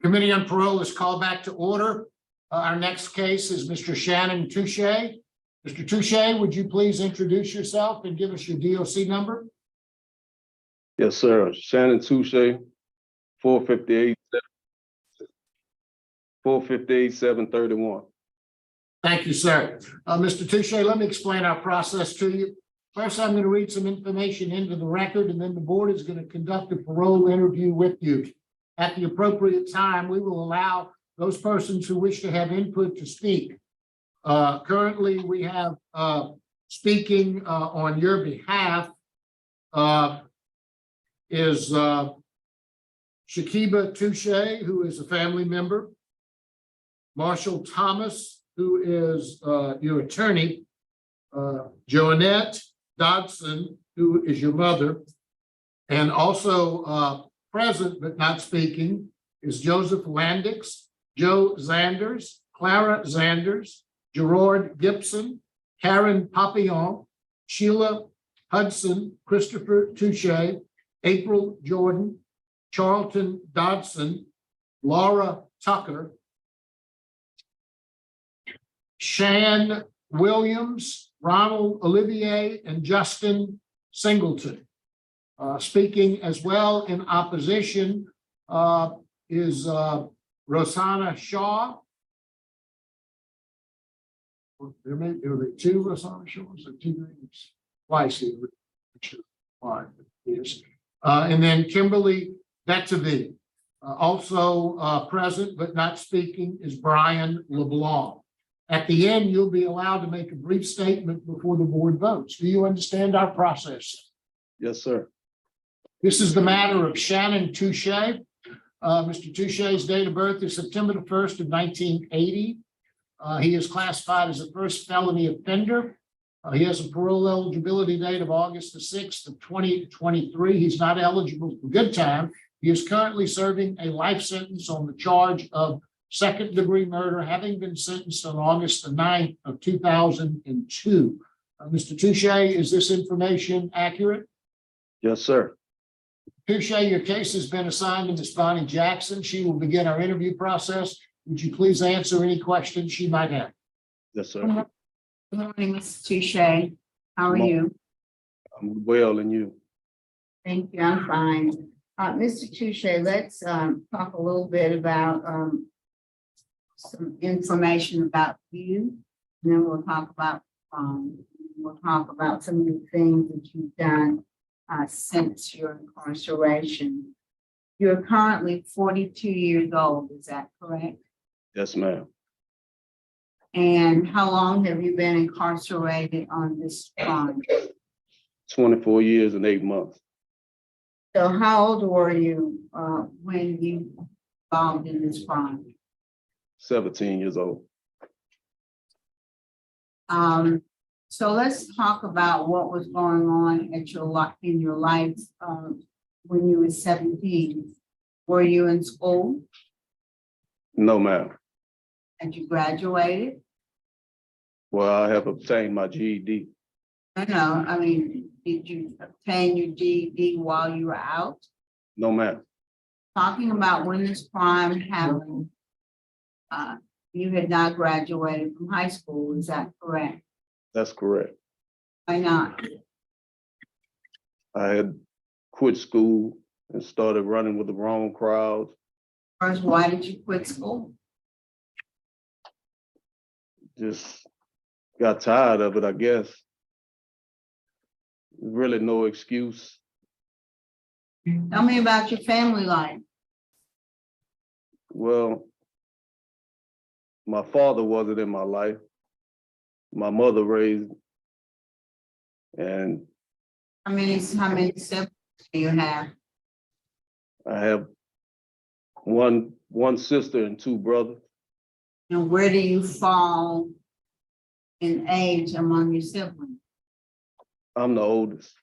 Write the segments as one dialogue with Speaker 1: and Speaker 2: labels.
Speaker 1: Committee on Parole is called back to order. Our next case is Mr. Shannon Touchet. Mr. Touchet, would you please introduce yourself and give us your DOC number?
Speaker 2: Yes, sir. Shannon Touchet, 458-731.
Speaker 1: Thank you, sir. Mr. Touchet, let me explain our process to you. First, I'm going to read some information into the record, and then the board is going to conduct a parole interview with you. At the appropriate time, we will allow those persons who wish to have input to speak. Currently, we have speaking on your behalf is Shakiba Touchet, who is a family member, Marshall Thomas, who is your attorney, Joannette Dodson, who is your mother, and also present but not speaking is Joseph Landix, Joe Zanders, Clara Zanders, Gerard Gibson, Karen Papillon, Sheila Hudson, Christopher Touchet, April Jordan, Charlton Dodson, Laura Tucker, Shan Williams, Ronald Olivier, and Justin Singleton. Speaking as well in opposition is Rosanna Shaw. There may be two Rosanna Shaws or two names. Twice here. And then Kimberly Betavy. Also present but not speaking is Brian LeBlanc. At the end, you'll be allowed to make a brief statement before the board votes. Do you understand our process?
Speaker 2: Yes, sir.
Speaker 1: This is the matter of Shannon Touchet. Mr. Touchet's date of birth is September the 1st of 1980. He is classified as a first felony offender. He has a parole eligibility date of August the 6th of 2023. He's not eligible for good time. He is currently serving a life sentence on the charge of second-degree murder, having been sentenced on August the 9th of 2002. Mr. Touchet, is this information accurate?
Speaker 2: Yes, sir.
Speaker 1: Touchet, your case has been assigned to Ms. Bonnie Jackson. She will begin our interview process. Would you please answer any questions she might have?
Speaker 2: Yes, sir.
Speaker 3: Good morning, Mr. Touchet. How are you?
Speaker 2: I'm well, and you?
Speaker 3: Thank you. I'm fine. Mr. Touchet, let's talk a little bit about some information about you. And then we'll talk about some of the things that you've done since your incarceration. You're currently 42 years old, is that correct?
Speaker 2: Yes, ma'am.
Speaker 3: And how long have you been incarcerated on this crime?
Speaker 2: 24 years and 8 months.
Speaker 3: So how old were you when you involved in this crime?
Speaker 2: 17 years old.
Speaker 3: So let's talk about what was going on at in your life when you were 17. Were you in school?
Speaker 2: No, ma'am.
Speaker 3: And you graduated?
Speaker 2: Well, I have obtained my GED.
Speaker 3: No, I mean, did you obtain your GED while you were out?
Speaker 2: No, ma'am.
Speaker 3: Talking about when this crime happened, you had not graduated from high school, is that correct?
Speaker 2: That's correct.
Speaker 3: Why not?
Speaker 2: I had quit school and started running with the wrong crowd.
Speaker 3: First, why did you quit school?
Speaker 2: Just got tired of it, I guess. Really no excuse.
Speaker 3: Tell me about your family life.
Speaker 2: Well, my father wasn't in my life. My mother raised, and
Speaker 3: How many siblings do you have?
Speaker 2: I have one sister and 2 brothers.
Speaker 3: And where do you fall in age among your siblings?
Speaker 2: I'm the oldest.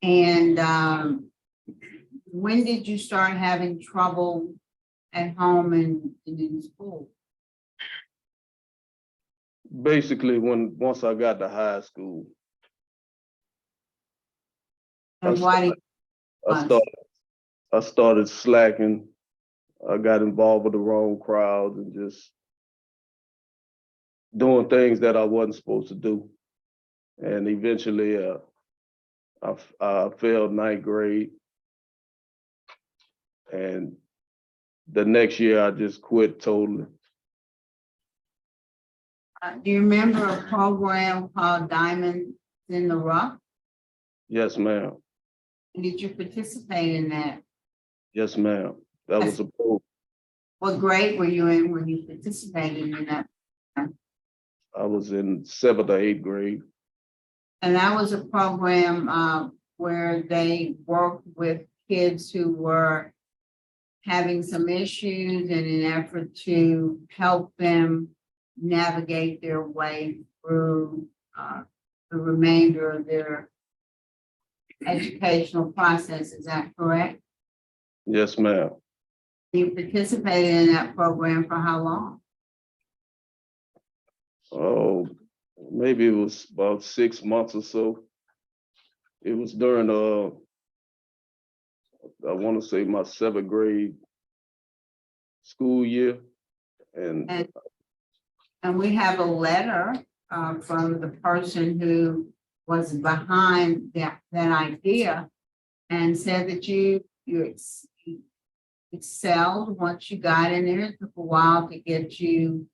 Speaker 3: And when did you start having trouble at home and in school?
Speaker 2: Basically, once I got to high school,
Speaker 3: And why did
Speaker 2: I started I started slacking. I got involved with the wrong crowds and just doing things that I wasn't supposed to do. And eventually, I failed ninth grade. And the next year, I just quit totally.
Speaker 3: Do you remember a program called Diamonds in the Rough?
Speaker 2: Yes, ma'am.
Speaker 3: Did you participate in that?
Speaker 2: Yes, ma'am. That was a pro.
Speaker 3: What grade were you in when you participated in that?
Speaker 2: I was in 7th or 8th grade.
Speaker 3: And that was a program where they worked with kids who were having some issues in an effort to help them navigate their way through the remainder of their educational process. Is that correct?
Speaker 2: Yes, ma'am.
Speaker 3: You participated in that program for how long?
Speaker 2: Oh, maybe it was about 6 months or so. It was during I want to say my 7th grade school year. And
Speaker 3: And we have a letter from the person who was behind that idea and said that you excelled once you got in there. It took a while to get you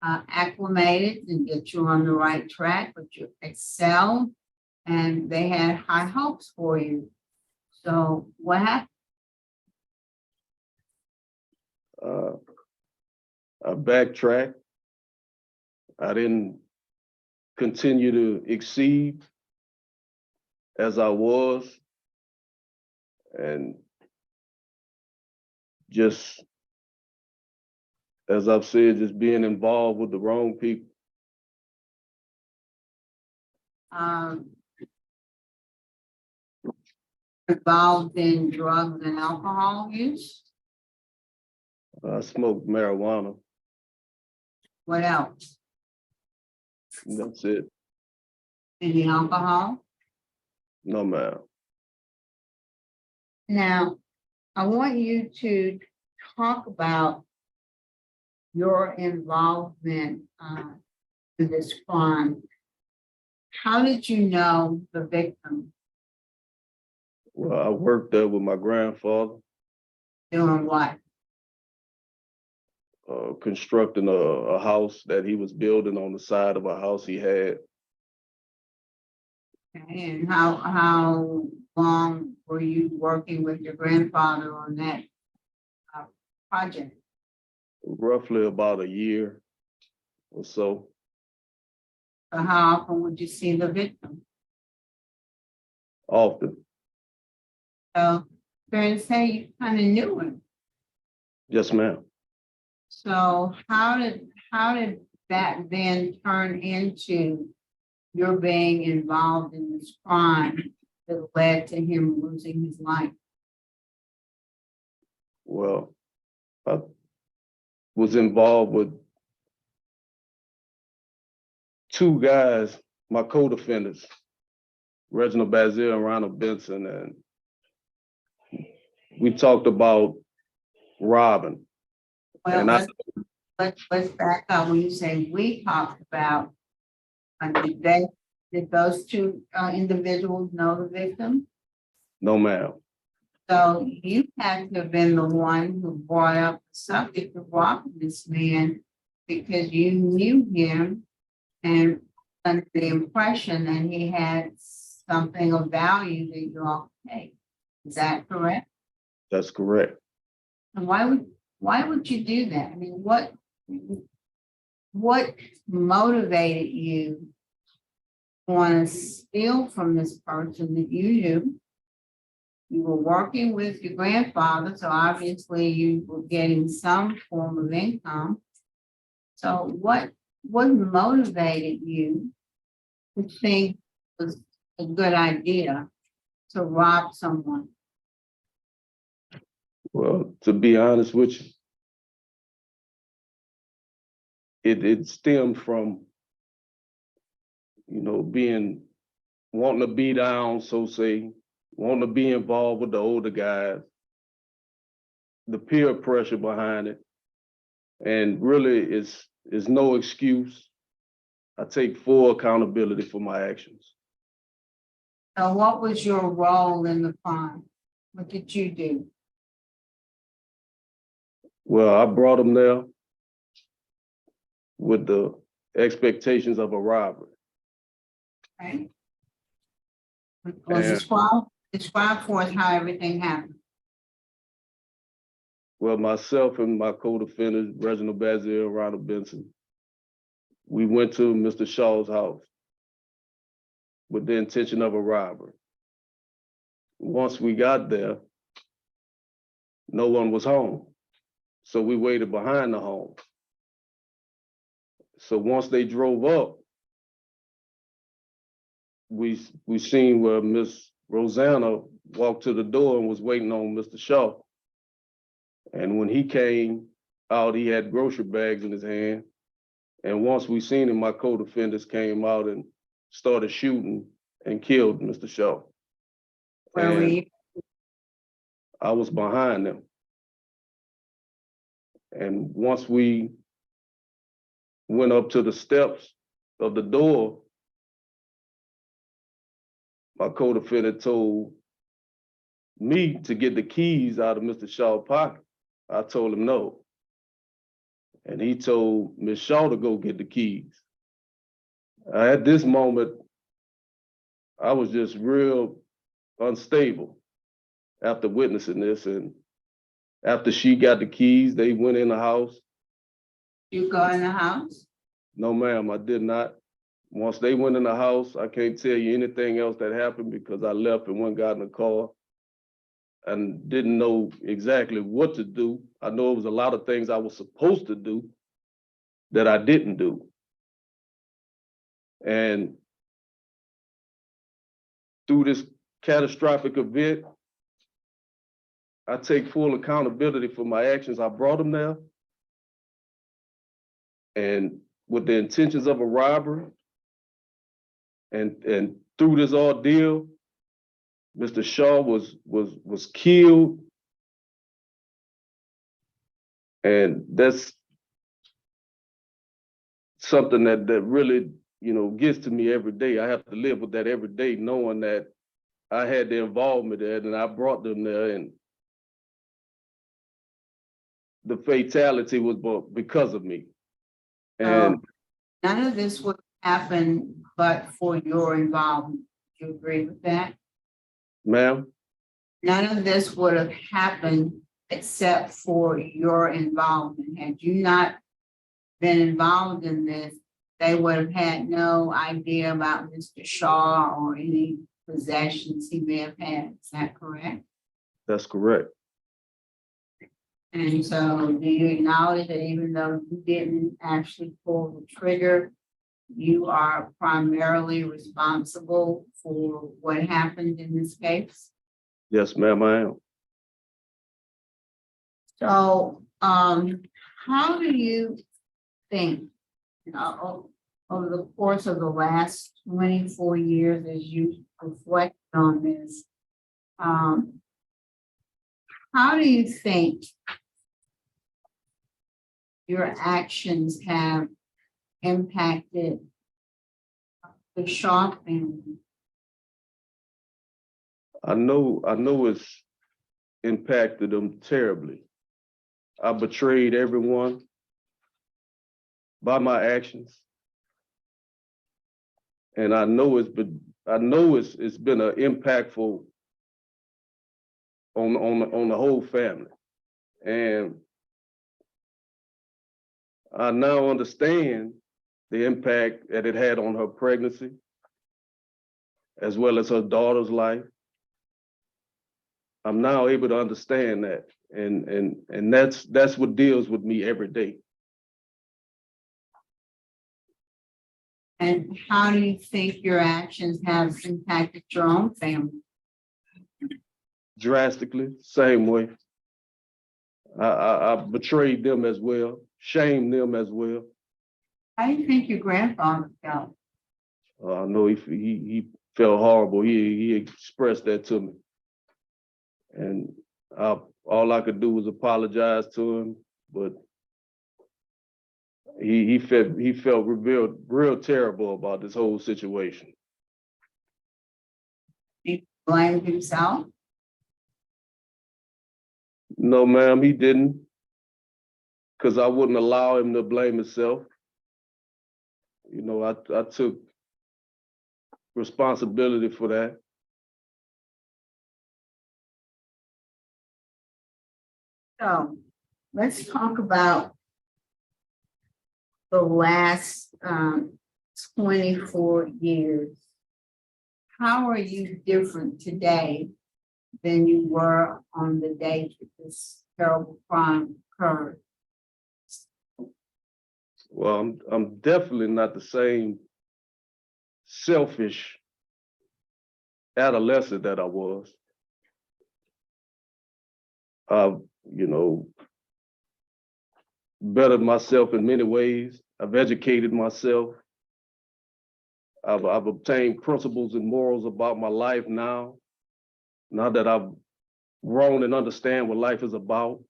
Speaker 3: acclimated and get you on the right track, but you excelled and they had high hopes for you. So what happened?
Speaker 2: I backtracked. I didn't continue to exceed as I was. And just, as I've said, just being involved with the wrong people.
Speaker 3: Involved in drugs and alcohol use?
Speaker 2: I smoked marijuana.
Speaker 3: What else?
Speaker 2: And that's it.
Speaker 3: Any alcohol?
Speaker 2: No, ma'am.
Speaker 3: Now, I want you to talk about your involvement in this crime. How did you know the victim?
Speaker 2: Well, I worked there with my grandfather,
Speaker 3: Doing what?
Speaker 2: constructing a house that he was building on the side of a house he had.
Speaker 3: Okay, and how long were you working with your grandfather on that project?
Speaker 2: Roughly about a year or so.
Speaker 3: So how often would you see the victim?
Speaker 2: Often.
Speaker 3: So fair to say you kind of knew him.
Speaker 2: Yes, ma'am.
Speaker 3: So how did that then turn into your being involved in this crime that led to him losing his life?
Speaker 2: Well, I was involved with 2 guys, my co-defendants, Reginald Bazil and Ronald Benson, and we talked about robbing.
Speaker 3: Well,
Speaker 2: And
Speaker 3: let's back up. When you say we talked about, did those 2 individuals know the victim?
Speaker 2: No, ma'am.
Speaker 3: So you had to have been the one who brought up the subject of robbing this man because you knew him and under the impression that he had something of value that you all could take. Is that correct?
Speaker 2: That's correct.
Speaker 3: And why would you do that? I mean, what motivated you to want to steal from this person that you knew? You were working with your grandfather, so obviously you were getting some form of income. So what motivated you to think it was a good idea to rob someone?
Speaker 2: Well, to be honest with you, it stemmed from, wanting to be down, so say, wanting to be involved with the older guys. the peer pressure behind it. And really, it's no excuse. I take full accountability for my actions.
Speaker 3: So what was your role in the crime? What did you do?
Speaker 2: Well, I brought them there with the expectations of a robbery.
Speaker 3: Right? Well,
Speaker 2: And-
Speaker 3: describe for us how everything happened.
Speaker 2: Well, myself and my co-defendants, Reginald Bazil and Ronald Benson, we went to Mr. Shaw's house with the intention of a robbery. Once we got there, no one was home. So we waited behind the home. So once they drove up, we seen where Miss Rosanna walked to the door and was waiting on Mr. Shaw. And when he came out, he had grocery bags in his hand. And once we seen him, my co-defendants came out and started shooting and killed Mr. Shaw.
Speaker 3: Where were you?
Speaker 2: I was behind them. And once we went up to the steps of the door, my co-defendant told me to get the keys out of Mr. Shaw's pocket. I told him no. And he told Ms. Shaw to go get the keys. At this moment, I was just real unstable after witnessing this. And after she got the keys, they went in the house.
Speaker 3: You go in the house?
Speaker 2: No, ma'am, I did not. Once they went in the house, I can't tell you anything else that happened because I left and went got in the car and didn't know exactly what to do. I know it was a lot of things I was supposed to do that I didn't do. And through this catastrophic event, I take full accountability for my actions. I brought them there. And with the intentions of a robbery, and through this ordeal, Mr. Shaw was killed. And that's something that really, gets to me every day. I have to live with that every day, knowing that I had the involvement there and I brought them there, and the fatality was because of me. And
Speaker 3: none of this would happen but for your involvement. Do you agree with that?
Speaker 2: Ma'am?
Speaker 3: None of this would have happened except for your involvement. Had you not been involved in this, they would have had no idea about Mr. Shaw or any possessions he may have had. Is that correct?
Speaker 2: That's correct.
Speaker 3: And so do you acknowledge that even though you didn't actually pull the trigger, you are primarily responsible for what happened in this case?
Speaker 2: Yes, ma'am, I am.
Speaker 3: So how do you think, over the course of the last 24 years, as you reflect on this, how do you think your actions have impacted the Shaw family?
Speaker 2: I know it's impacted them terribly. I betrayed everyone by my actions. And I know it's been an impactful on the whole family. And I now understand the impact that it had on her pregnancy, as well as her daughter's life. I'm now able to understand that. And that's what deals with me every day.
Speaker 3: And how do you think your actions have impacted your own family?
Speaker 2: Drastically, same way. I betrayed them as well, shamed them as well.
Speaker 3: How do you think your grandfather felt?
Speaker 2: I know he felt horrible. He expressed that to me. And All I could do was apologize to him, but he felt real terrible about this whole situation.
Speaker 3: He blamed himself.
Speaker 2: No, ma'am, he didn't, because I wouldn't allow him to blame himself. You know, I took responsibility for that.
Speaker 3: So let's talk about the last 24 years. How are you different today than you were on the day that this terrible crime occurred?
Speaker 2: Well, I'm definitely not the same selfish adolescent that I was. I've, you know, bettered myself in many ways. I've educated myself. I've obtained principles and morals about my life now that I've grown and understand what life is about.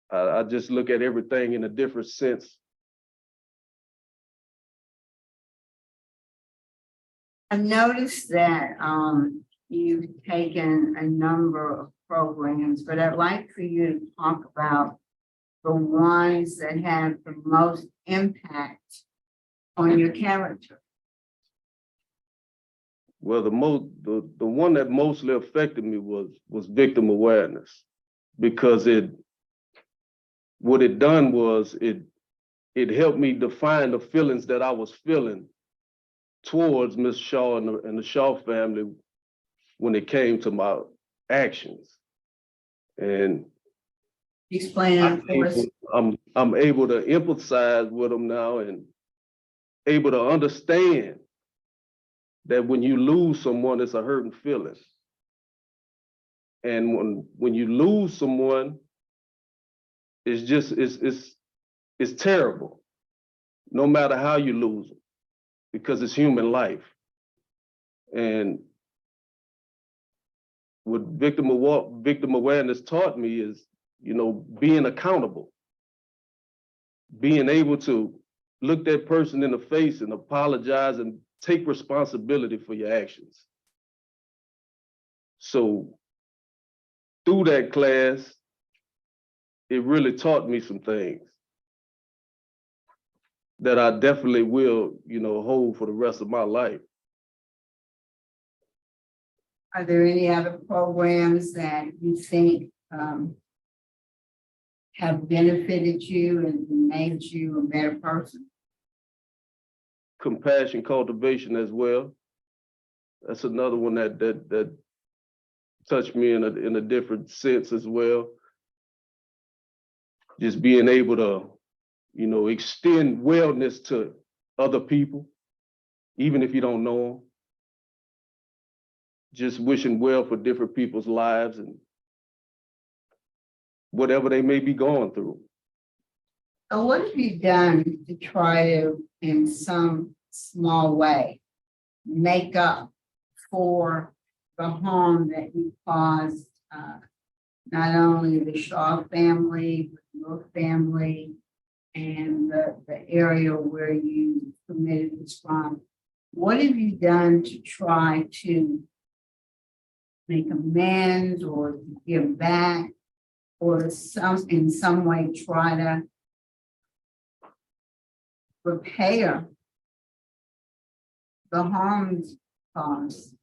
Speaker 2: I just look at everything in a different sense.
Speaker 3: I've noticed that you've taken a number of programs, but I'd like for you to talk about the ones that have the most impact on your character.
Speaker 2: Well, the one that mostly affected me was victim awareness, because what it done was it helped me define the feelings that I was feeling towards Miss Shaw and the Shaw family when it came to my actions. And
Speaker 3: Explain it for us.
Speaker 2: I'm able to empathize with them now and able to understand that when you lose someone, it's a hurting feeling. And when you lose someone, it's terrible, no matter how you lose them, because it's human life. And what victim awareness taught me is, you know, being accountable, being able to look that person in the face and apologize and take responsibility for your actions. So through that class, it really taught me some things that I definitely will, you know, hold for the rest of my life.
Speaker 3: Are there any other programs that you think have benefited you and made you a better person?
Speaker 2: Compassion cultivation as well. That's another one that touched me in a different sense as well. Just being able to, you know, extend wellness to other people, even if you don't know them. Just wishing well for different people's lives and whatever they may be going through.
Speaker 3: So what have you done to try to, in some small way, make up for the harm that you caused not only the Shaw family, but your family and the area where you committed this crime? What have you done to try to make amends or to give back, or in some way try to repair the harms caused?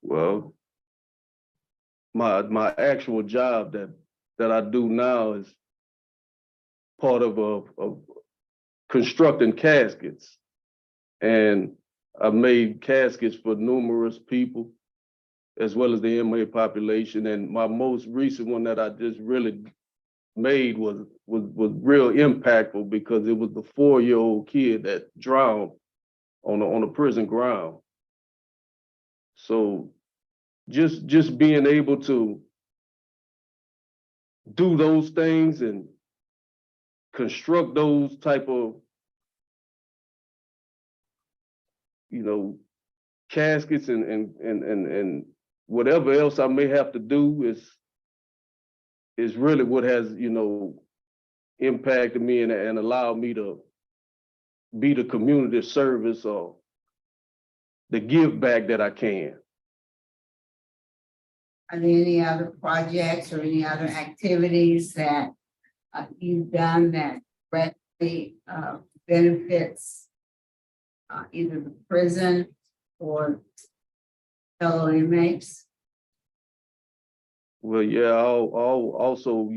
Speaker 2: Well, my actual job that I do now is part of constructing caskets. And I've made caskets for numerous people, as well as the inmate population. And my most recent one that I just really made was real impactful, because it was the 4-year-old kid that drowned on a prison ground. So just being able to do those things and construct those type of, you know, caskets and whatever else I may have to do is really what has, impacted me and allowed me to be the community service or the give back that I can.
Speaker 3: Are there any other projects or any other activities that you've done that directly benefits either the prison or fellow inmates?
Speaker 2: Well, yeah, I'll also,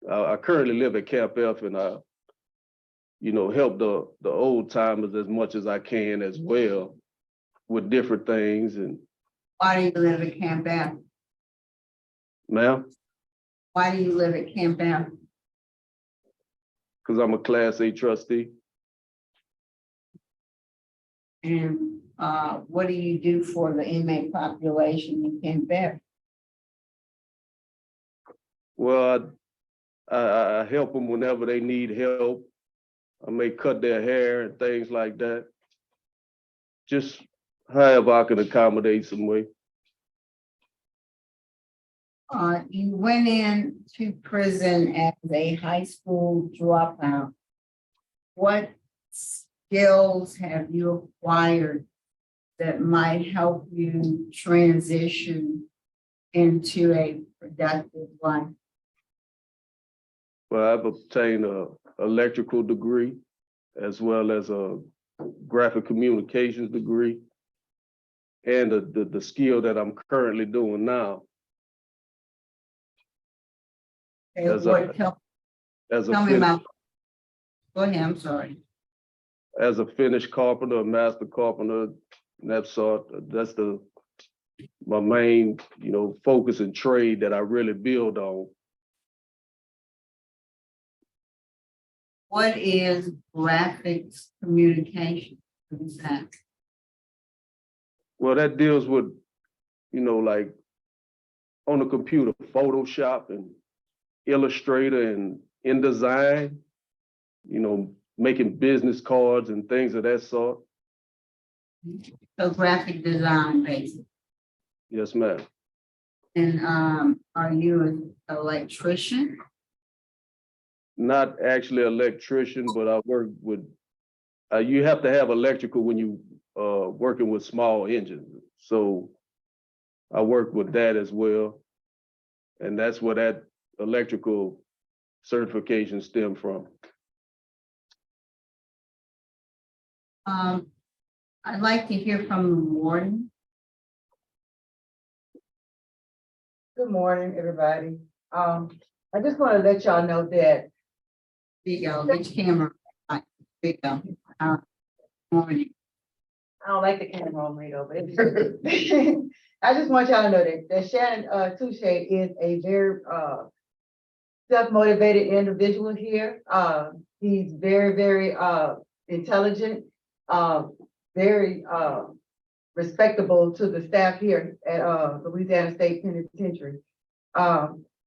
Speaker 2: I currently live at Camp F, and I, help the old timers as much as I can as well with different things. And
Speaker 3: Why do you live at Camp F?
Speaker 2: ma'am,
Speaker 3: Why do you live at Camp F?
Speaker 2: because I'm a Class A trustee.
Speaker 3: And what do you do for the inmate population in Camp F?
Speaker 2: Well, I help them whenever they need help. I may cut their hair and things like that. Just however I can accommodate some way.
Speaker 3: You went into prison as a high school dropout. What skills have you acquired that might help you transition into a productive life?
Speaker 2: Well, I've obtained an electrical degree as well as a graphic communications degree, and the skill that I'm currently doing now.
Speaker 3: Okay,
Speaker 2: As
Speaker 3: what help?
Speaker 2: As
Speaker 3: Tell me about. Go ahead. I'm sorry.
Speaker 2: As a finished carpenter, a master carpenter, and that sort. That's my main, focus and trade that I really build on.
Speaker 3: What is graphics communication? What is that?
Speaker 2: Well, that deals with, like on the computer, Photoshop and Illustrator and InDesign, making business cards and things of that sort.
Speaker 3: So graphic design, basically.
Speaker 2: Yes, ma'am.
Speaker 3: And are you an electrician?
Speaker 2: Not actually an electrician, but I work with, you have to have electrical when you working with small engines. So I work with that as well. And that's where that electrical certification stem from.
Speaker 3: I'd like to hear from the warden.
Speaker 4: Good morning, everybody. I just want to let y'all know that
Speaker 3: Which camera? Morning.
Speaker 4: I don't like the camera on me though, but I just want y'all to know that Shannon Touchet is a very self-motivated individual here. He's very, very intelligent, very respectable to the staff here at Louisiana State Penitentiary.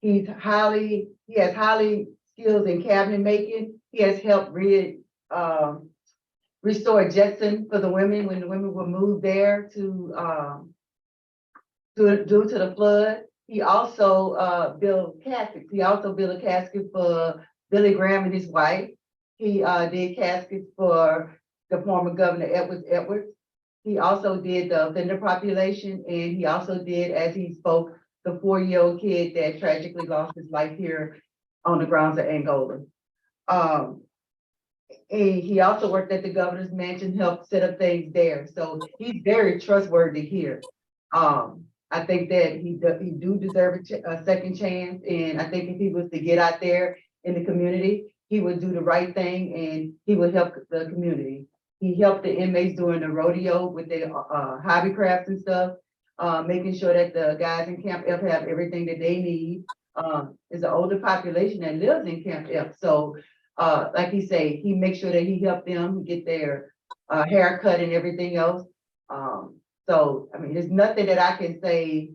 Speaker 4: He has highly skills in cabinet making. He has helped restore Jetson for the women when the women were moved there due to the flood. He also built caskets. He also built a casket for Billy Graham and his wife. He did caskets for the former Governor Edwards. He also did the offender population, and he also did, as he spoke, the 4-year-old kid that tragically lost his life here on the grounds of Angola. And he also worked at the governor's mansion, helped set up things there. So he's very trustworthy here. I think that he do deserve a second chance. And I think if he was to get out there in the community, he would do the right thing and he would help the community. He helped the inmates during the rodeo with their hobby crafts and stuff, making sure that the guys in Camp F have everything that they need. It's an older population that lives in Camp F. So like he say, he makes sure that he helped them get their haircut and everything else. So, I mean, there's nothing that I can say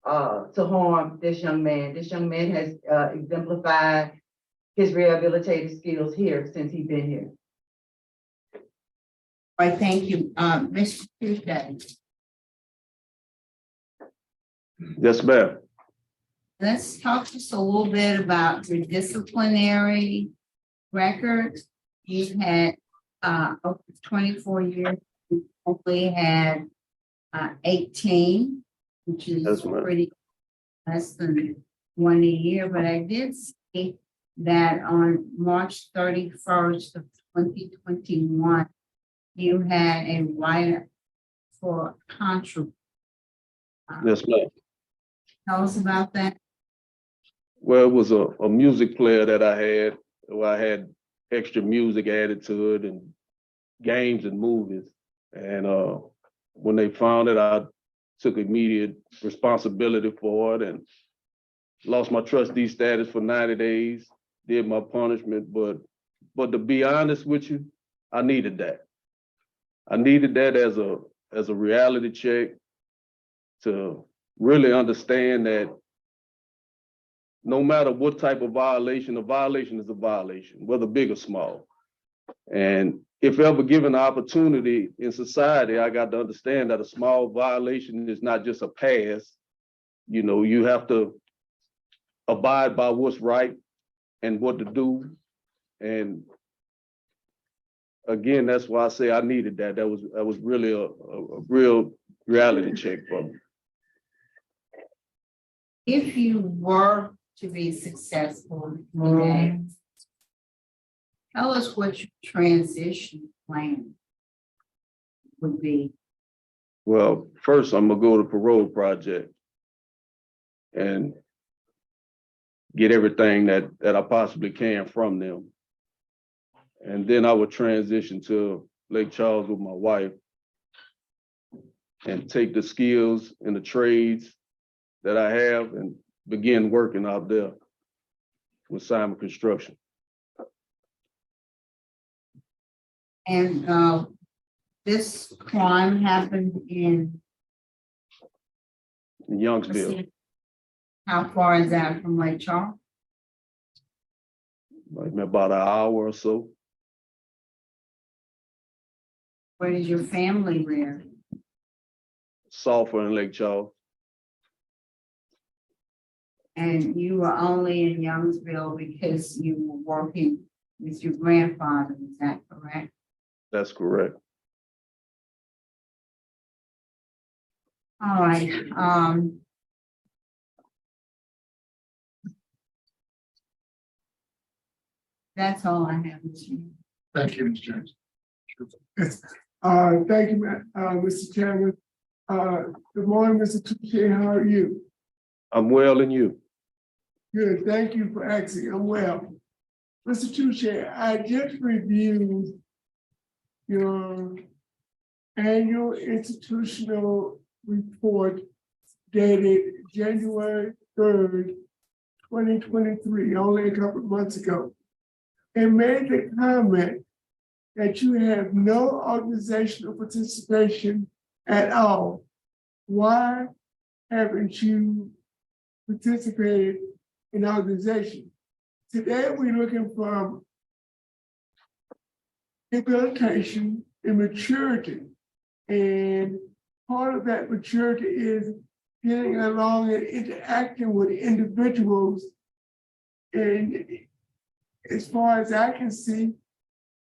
Speaker 4: to harm this young man. This young man has exemplified his rehabilitative skills here since he's been here.
Speaker 3: All right, thank you. Mr. Touchet,
Speaker 2: Yes, ma'am.
Speaker 3: let's talk just a little bit about your disciplinary record. You've had over 24 years, you only had 18, which is
Speaker 2: Yes, ma'am.
Speaker 3: pretty less than one a year, but I did see that on March 31st of 2021, you had a write-up for contra.
Speaker 2: Yes, ma'am.
Speaker 3: Tell us about that.
Speaker 2: Well, it was a music player that I had, where I had extra music added to it and games and movies. And when they found it, I took immediate responsibility for it and lost my trustee status for 90 days, did my punishment. But to be honest with you, I needed that. I needed that as a reality check to really understand that no matter what type of violation, a violation is a violation, whether big or small. And if ever given the opportunity in society, I got to understand that a small violation is not just a pass. You know, you have to abide by what's right and what to do. And again, that's why I say I needed that. That was really a real reality check for me.
Speaker 3: If you were to be successful today, tell us what your transition plan would be.
Speaker 2: Well, first I'm gonna go to Parole project and get everything that I possibly can from them. And then I would transition to Lake Charles with my wife and take the skills and the trades that I have and begin working out there with Simon Construction.
Speaker 3: And this crime happened in,
Speaker 2: In Youngsville,
Speaker 3: how far is that from Lake Charles?
Speaker 2: like about an hour or so.
Speaker 3: Where does your family live?
Speaker 2: Sulphur in Lake Charles.
Speaker 3: And you were only in Youngsville because you were working with your grandfather, is that correct?
Speaker 2: That's correct.
Speaker 3: All right, that's all I have, Mr. Chairman.
Speaker 1: Thank you, Ms. Jones.
Speaker 5: Thank you, Mr. Chairman. Good morning, Mr. Touchet. How are you?
Speaker 2: I'm well, and you?
Speaker 5: Good. Thank you for asking. I'm well. Mr. Touchet, I just reviewed your annual institutional report dated January 3rd, 2023, only a couple of months ago, and made the comment that you have no organizational participation at all. Why haven't you participated in organization? Today, we're looking for rehabilitation and maturity. And part of that maturity is getting along and interacting with individuals. And as far as I can see,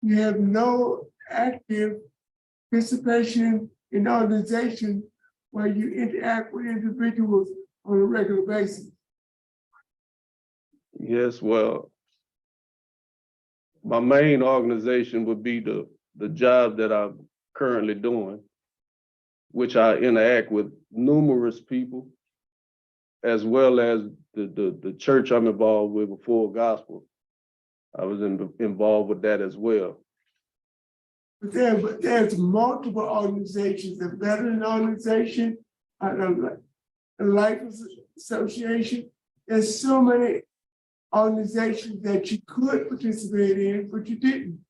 Speaker 5: you have no active participation in organization where you interact with individuals on a regular basis.
Speaker 2: Yes, well, my main organization would be the job that I'm currently doing, which I interact with numerous people, as well as the church I'm involved with, Full Gospel. I was involved with that as well.
Speaker 5: But there's multiple organizations, the veteran organization, the Life Association. There's so many organizations that you could participate in, but you didn't.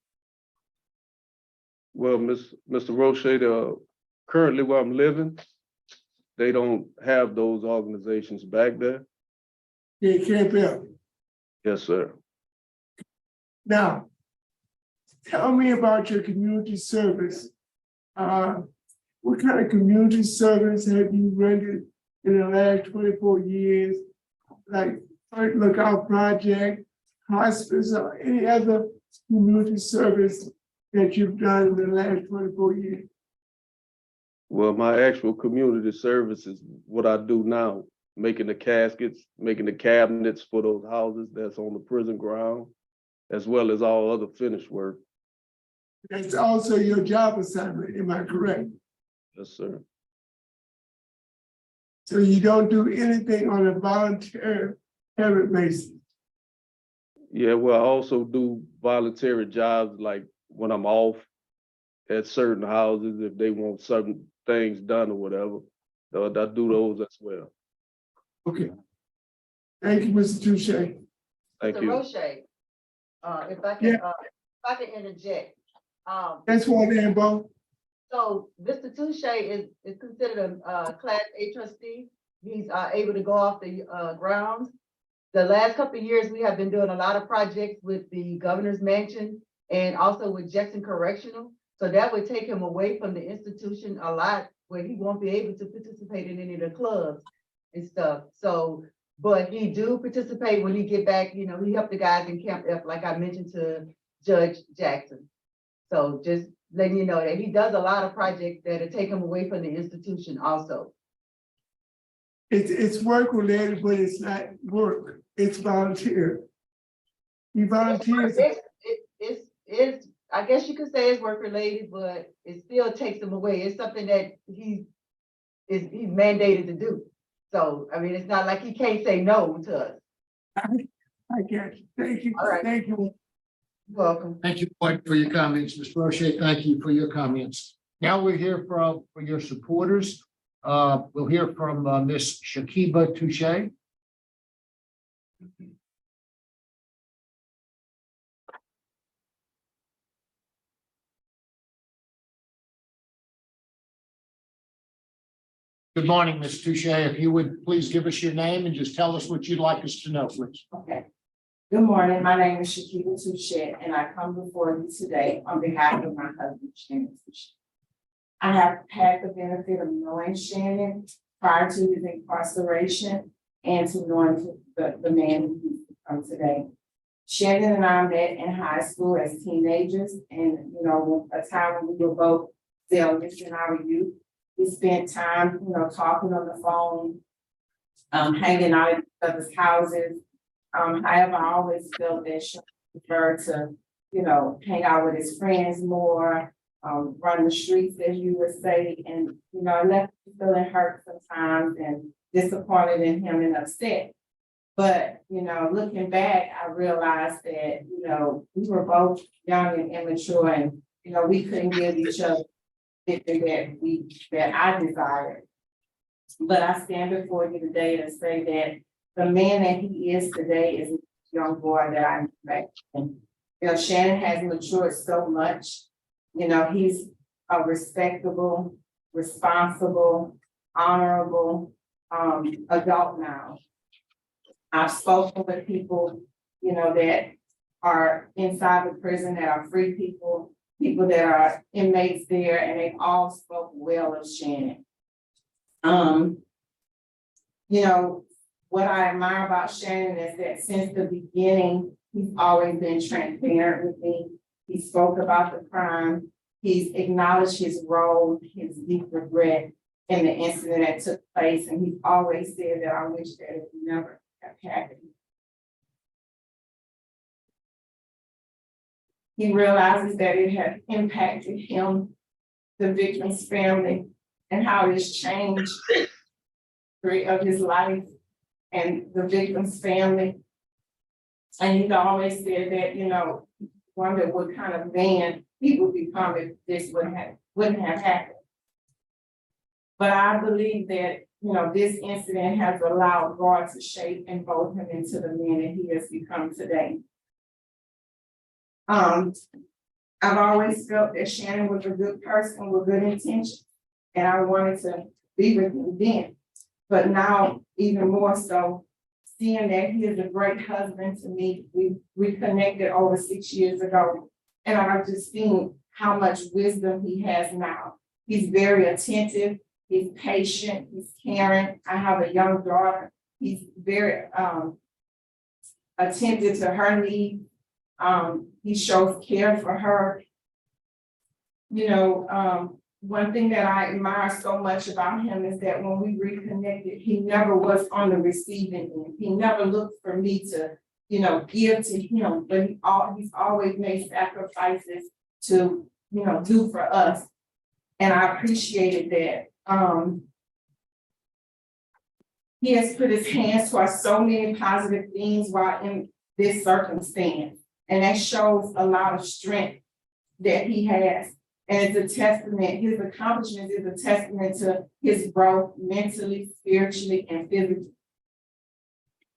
Speaker 2: Well, Mr. Roche, currently where I'm living, they don't have those organizations back there.
Speaker 5: Yeah, Camp Hill.
Speaker 2: Yes, sir.
Speaker 5: Now, tell me about your community service What kind of community service have you rendered in the last 24 years? Like First Lookout Project, hospice, or any other community service that you've done in the last 24 years?
Speaker 2: Well, my actual community service is what I do now, making the caskets, making the cabinets for those houses that's on the prison ground, as well as all other finished work.
Speaker 5: That's also your job assignment, am I correct?
Speaker 2: Yes, sir.
Speaker 5: So you don't do anything on a voluntary basis?
Speaker 2: Yeah, well, I also do voluntary jobs, like when I'm off at certain houses, if they want certain things done or whatever, I do those as well.
Speaker 5: Okay. Thank you, Mr. Touchet.
Speaker 2: Thank
Speaker 4: Mr.
Speaker 2: you.
Speaker 4: Roche, if I can interject.
Speaker 5: That's one, Ambo.
Speaker 4: So Mr. Touchet is considered a Class A trustee. He's able to go off the grounds. The last couple of years, we have been doing a lot of projects with the governor's mansion and also with Jackson Correctional. So that would take him away from the institution a lot, where he won't be able to participate in any of the clubs and stuff. So, but he do participate when he get back, you know, he helped the guys in Camp F, like I mentioned to Judge Jackson. So just letting you know that he does a lot of projects that'll take him away from the institution also.
Speaker 5: It's work related, but it's not work. It's volunteer. He volunteers.
Speaker 4: It's I guess you could say it's work related, but it still takes him away. It's something that he's mandated to do. So, I mean, it's not like he can't say no to us.
Speaker 5: I get you. Thank you.
Speaker 4: All right.
Speaker 5: Thank you.
Speaker 4: Welcome.
Speaker 1: Thank you, Boyd, for your comments. Mr. Roche, thank you for your comments. Now we're here for your supporters. We'll hear from Ms. Shakiba Touchet. Good morning, Ms. Touchet. If you would please give us your name and just tell us what you'd like us to know, please.
Speaker 6: Okay. Good morning. My name is Shakiba Touchet, and I come before you today on behalf of my husband, Shannon Touchet. I have had the benefit of knowing Shannon prior to his incarceration and to knowing the man who he's become today. Shannon and I met in high school as teenagers, and a time when we were both zealous in our youth. We spent time, talking on the phone, hanging out at each other's houses. However, I always felt that Shannon preferred to, hang out with his friends more, run the streets, as you would say, and I left feeling hurt sometimes and disappointed in him and upset. But looking back, I realized that we were both young and immature, and we couldn't give each other that I desired. But I stand before you today to say that the man that he is today is a young boy that I respect. And Shannon has matured so much. He's a respectable, responsible, honorable adult now. I've spoken with people, that are inside the prison, that are free people that are inmates there, and they've all spoke well of Shannon. What I admire about Shannon is that since the beginning, he's always been transparent with me. He spoke about the crime. He's acknowledged his role, his deep regret in the incident that took place, and he's always said that I wish that it would never have happened. He realizes that it had impacted him, the victim's family, and how it's changed the history of his life and the victim's family. And he's always said that, wondered what kind of man he would become if this wouldn't have happened. But I believe that, this incident has allowed God to shape and mold him into the man that he has become today. I've always felt that Shannon was a good person with good intentions, and I wanted to be with him then. But now, even more so, seeing that he is a great husband to me, we reconnected over 6 years ago, and I've just seen how much wisdom he has now He's very attentive, he's patient, he's caring. I have a young daughter. He's very attentive to her needs. He shows care for her. You know, one thing that I admire so much about him is that when we reconnected, he never was on the receiving end. He never looked for me to, you know, give to him, but he's always made sacrifices to, you know, do for us. And I appreciated that. He has put his hands towards so many positive things while in this circumstance. And that shows a lot of strength that he has. And it's a testament, his accomplishments is a testament to his growth mentally, spiritually, and physically.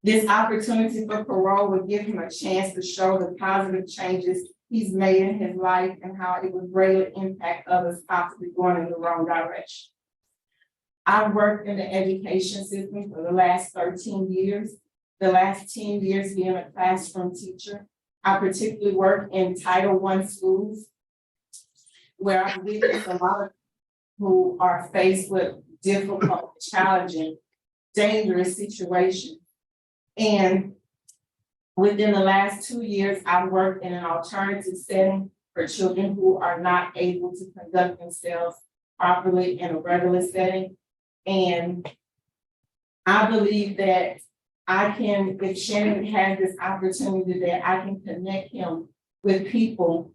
Speaker 6: This opportunity for parole will give him a chance to show the positive changes he's made in his life and how it would greatly impact others possibly going in the wrong direction. I've worked in the education system for the last 13 years, the last 10 years being a classroom teacher. I particularly work in Title I schools, where I witness a lot of who are faced with difficult, challenging, dangerous situations. And within the last 2 years, I've worked in an alternative setting for children who are not able to conduct themselves properly in a regular setting. And I believe that I can, if Shannon has this opportunity, that I can connect him with people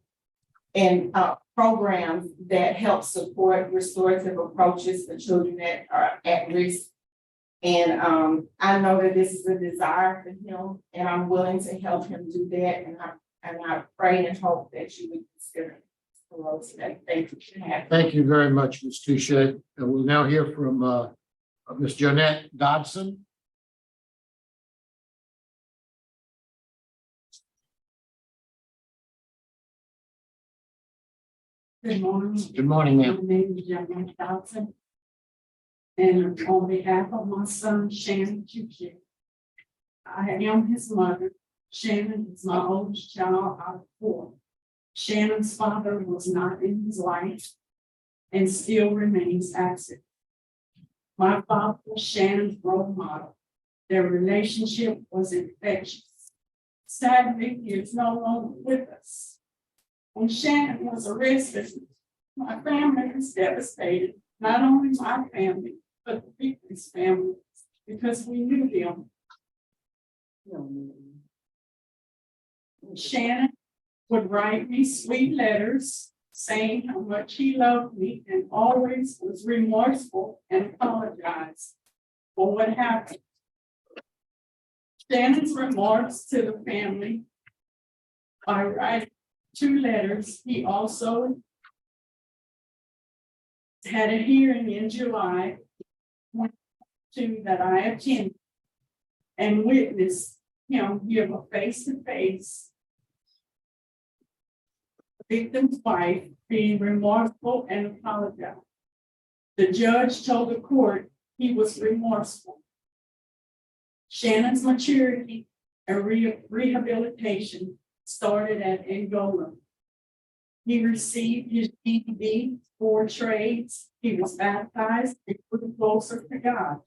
Speaker 6: and programs that help support restorative approaches for children that are at risk. And I know that this is a desire for him, and I'm willing to help him do that. And I pray and hope that you would consider parole today. Thank you.
Speaker 1: Thank you very much, Ms. Touche. And we'll now hear from Ms. Jonette Dodson.
Speaker 7: Good morning.
Speaker 1: Good morning,
Speaker 7: My
Speaker 1: ma'am.
Speaker 7: name is Shannon Dodson. And on behalf of my son, Shannon Touchet, I am his mother. Shannon is my oldest child out of 4. Shannon's father was not in his life and still remains absent. My father was Shannon's role model. Their relationship was infectious. Sadly, he is no longer with us. When Shannon was arrested, my family was devastated, not only my family, but the victim's family, because we knew them. Shannon would write me sweet letters saying how much he loved me and always was remorseful and apologized for what happened. Shannon's remorse to the family by writing 2 letters. He also had a hearing in July that I attended and witnessed him give a face-to-face victim's wife being remorseful and apologized. The judge told the court he was remorseful. Shannon's maturity and rehabilitation started at Angola. He received his GED, 4 trades. He was baptized and grew closer to God.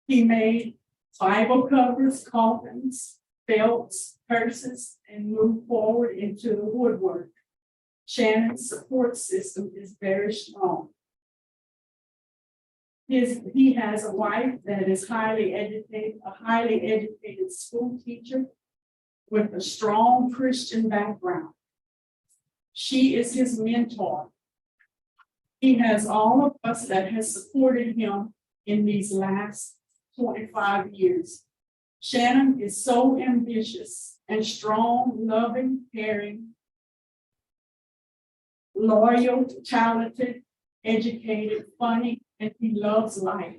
Speaker 7: He made Bible covers, coffins, belts, purses, and moved forward into the woodwork. Shannon's support system is very strong. He has a wife that is highly educated, a highly educated school teacher with a strong Christian background. She is his mentor. He has all of us that has supported him in these last 25 years. Shannon is so ambitious and strong, loving, caring, loyal, talented, educated, funny, and he loves life.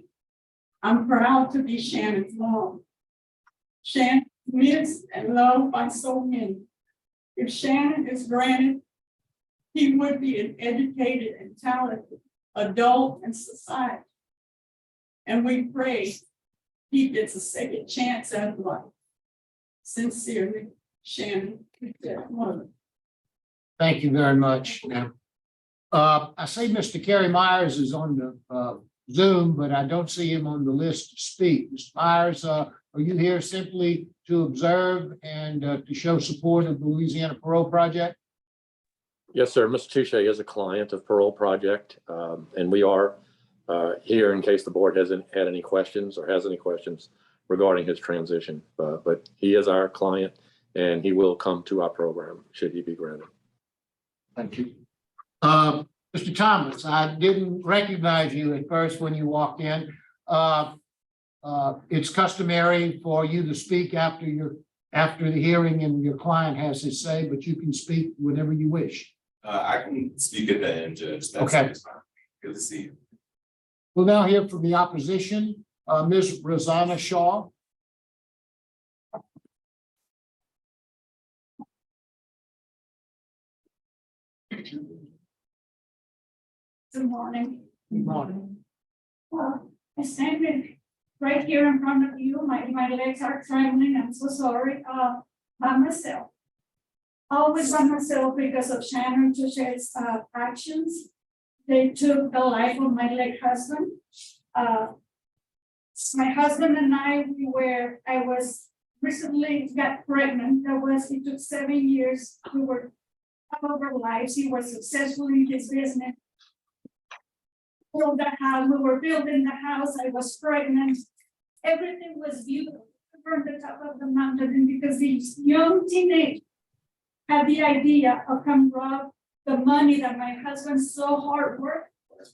Speaker 7: I'm proud to be Shannon's mom. Shannon is missed and loved by so many. If Shannon is granted, he would be an educated and talented adult in society. And we pray he gets a second chance at life. Sincerely, Shannon, mother.
Speaker 1: Thank you very much. Now, I see Mr. Kerry Myers is on the Zoom, but I don't see him on the list to speak. Mr. Myers, are you here simply to observe and to show support of the Louisiana Parole Project?
Speaker 8: Yes, sir. Mr. Touchet is a client of Parole Project, and we are here in case the board hasn't had any questions or has any questions regarding his transition. But he is our client, and he will come to our program should he be granted.
Speaker 1: Thank you. Mr. Thomas, I didn't recognize you at first when you walked in. It's customary for you to speak after the hearing and your client has his say, but you can speak whenever you wish.
Speaker 9: I can speak at the end, Judge. That's
Speaker 1: Okay.
Speaker 9: fine. Good to see you.
Speaker 1: We'll now hear from the opposition, Ms. Rosanna Shaw.
Speaker 7: Good morning.
Speaker 1: Good morning.
Speaker 7: I stand right here in front of you. My legs are trembling. I'm so sorry. By myself. Always by myself because of Shannon Touchet's actions. They took the life of my late husband. My husband and I was recently got pregnant. It took 7 years. We were all of our lives. He was successful in his business. Build the house, we were building the house, I was pregnant. Everything was beautiful from the top of the mountain, and because these young teenagers had the idea of come rob the money that my husband so hard worked for.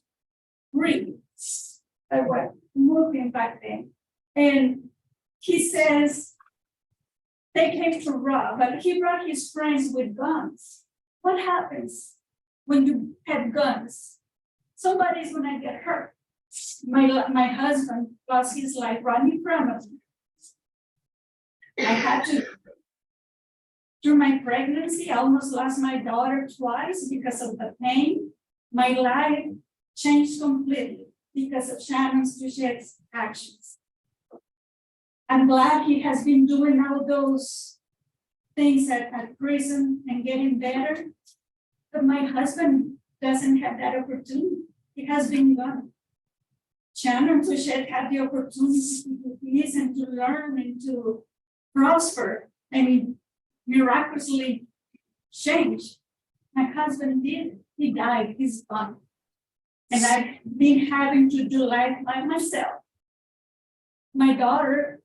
Speaker 7: Bricks that were moving back then. And he says they came to rob, but he brought his friends with guns. What happens when you have guns? Somebody's gonna get hurt. My husband lost his life running from us. I had to, through my pregnancy, I almost lost my daughter twice because of the pain. My life changed completely because of Shannon Touchet's actions. I'm glad he has been doing all those things at prison and getting better. But my husband doesn't have that opportunity. It has been gone. Shannon Touchet had the opportunity to listen, to learn, and to prosper, and he miraculously changed. My husband did. He died. He's gone. And I've been having to do life by myself. My daughter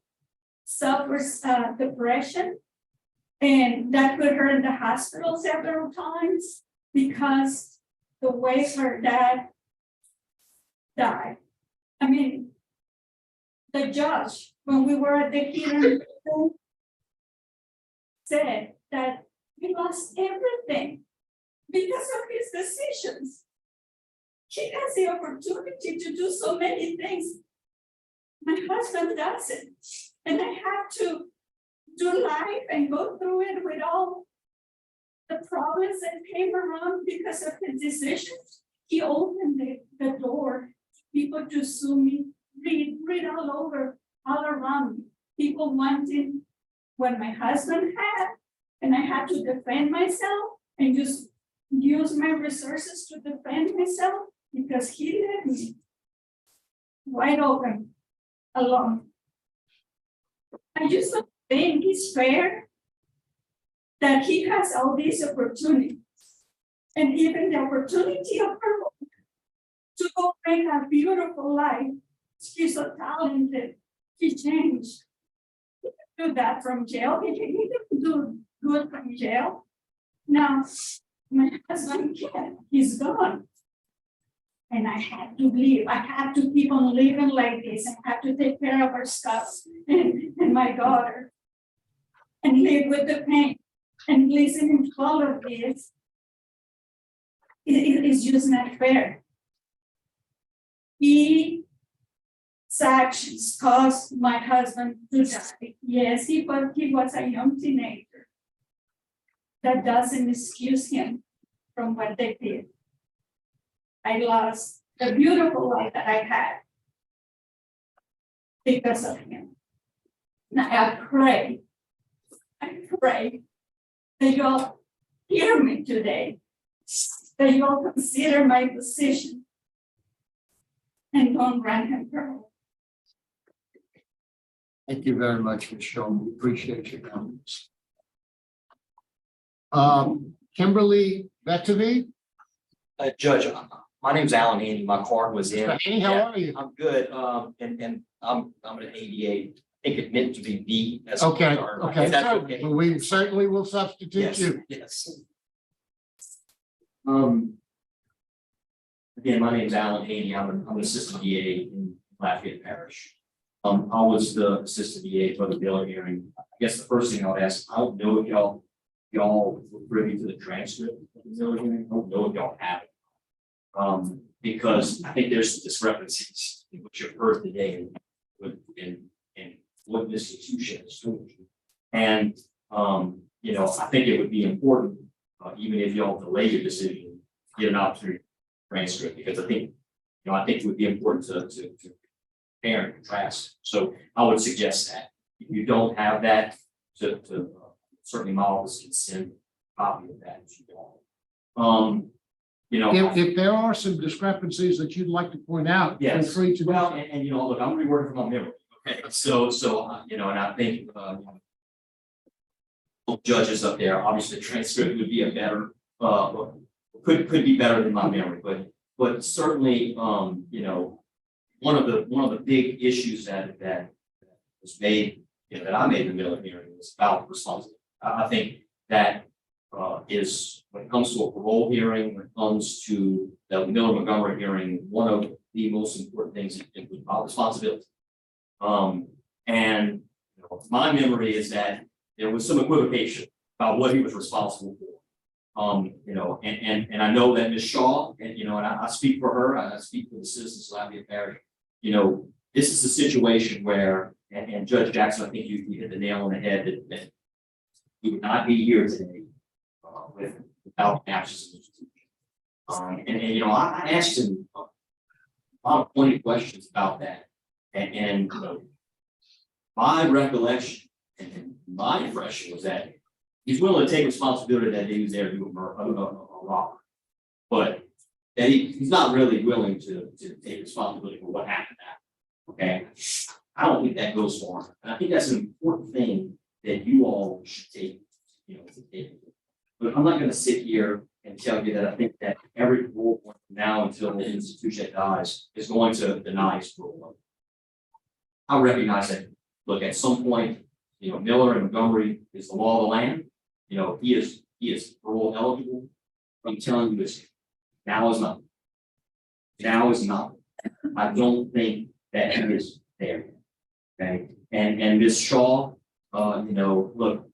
Speaker 7: suffers depression, and that put her in the hospital several times because the way her dad died. I mean, the judge, when we were at the hearing, said that we lost everything because of his decisions. He has the opportunity to do so many things. My husband doesn't. And I have to do life and go through it with all the problems that came around because of his decisions. He opened the door for people to sue me, read all around me. People wanting what my husband had, and I had to defend myself and just use my resources to defend myself because he left me wide open, alone. I just don't think it's fair that he has all these opportunities and even the opportunity of parole to go make a beautiful life. He's so talented. He changed. He can do that from jail. He can do good from jail. Now, my husband can't. He's gone. And I had to leave. I had to keep on living like this and have to take care of our stuff and my daughter and live with the pain and listening to all of this. It is just not fair. His actions caused my husband to die. Yes, he was a young teenager. That doesn't excuse him from what they did. I lost the beautiful life that I had because of him. Now I pray that you'll hear me today that you'll consider my position and don't grant him parole.
Speaker 1: Thank you very much, Ms. Shaw. We appreciate your comments. Kimberly Bettavy.
Speaker 10: Judge, my name's Alan Haney. My card was in.
Speaker 1: Mr. Haney, how
Speaker 10: Yeah,
Speaker 1: are you?
Speaker 10: I'm good. And I'm an 88. I think it meant to be B. As
Speaker 1: Okay,
Speaker 10: or-
Speaker 1: okay.
Speaker 10: if that's okay.
Speaker 1: We certainly will substitute
Speaker 10: Yes,
Speaker 1: you.
Speaker 10: yes. Again, my name's Alan Haney. I'm an assistant DA in Lafayette Parish. I was the assistant DA for the Miller hearing. I guess the first thing I would ask, I don't know if y'all were privy to the transcript of the Miller hearing. I don't know if y'all have it. Because I think there's some discrepancies in what you've heard today in what Mr. Touchet is doing. And, I think it would be important, even if y'all delay your decision, to get an opportunity to transcript, because I think it would be important to compare and contrast. So I would suggest that if you don't have that, to certainly my office can send a copy of that to you all.
Speaker 1: If there are some discrepancies that you'd like to point out, feel
Speaker 10: Yes.
Speaker 1: free to.
Speaker 10: Well, and look, I'm reworking from my memory. Okay, so and I think both judges up there, obviously, the transcript would be a better, could be better than my memory, but certainly, one of the big issues that was made, that I made in the Miller hearing was about responsibility. I think that is when it comes to a parole hearing, when it comes to the Miller Montgomery hearing, one of the most important things is about responsibility. My memory is that there was some equivocation about what he was responsible for. And I know that Ms. Shaw, and I speak for her, I speak for the citizens of Lafayette Parish. This is a situation where, and Judge Jackson, I think you hit the nail on the head that we would not be here today without absence of I asked him a lot of pointed questions about that, and my recollection and my impression was that he's willing to take responsibility that he was there to do a robbery, but that he's not really willing to take responsibility for what happened after. Okay, I don't think that goes far, and I think that's an important thing that you all should take. But I'm not going to sit here and tell you that I think that every parole point from now until the institution dies is going to deny his parole. I recognize that. Look, at some point, Miller and Montgomery is the law of the land. He is parole eligible. I'm telling you this, now is not. Now is not. I don't think that he is there. Okay, and Ms. Shaw, look.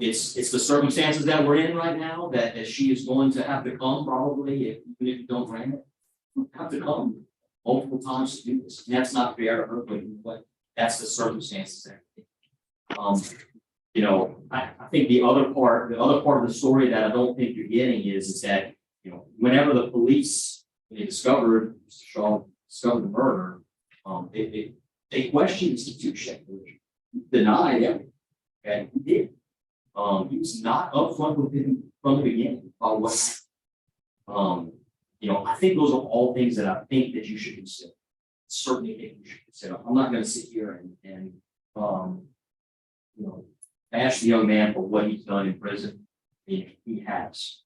Speaker 10: It's the circumstances that we're in right now that she is going to have to come probably, even if you don't grant it, have to come multiple times to do this. And that's not fair to her, but that's the circumstances there. I think the other part of the story that I don't think you're getting is that, whenever the police, when they discovered Mr. Shaw discovered the murder, they questioned Mr. Touchet, denied everything. Okay, he did. He was not upfront with him from the beginning about what happened. I think those are all things that I think that you should consider. Certainly think you should consider. I'm not going to sit here and bash the young man for what he's done in prison. I mean, he has.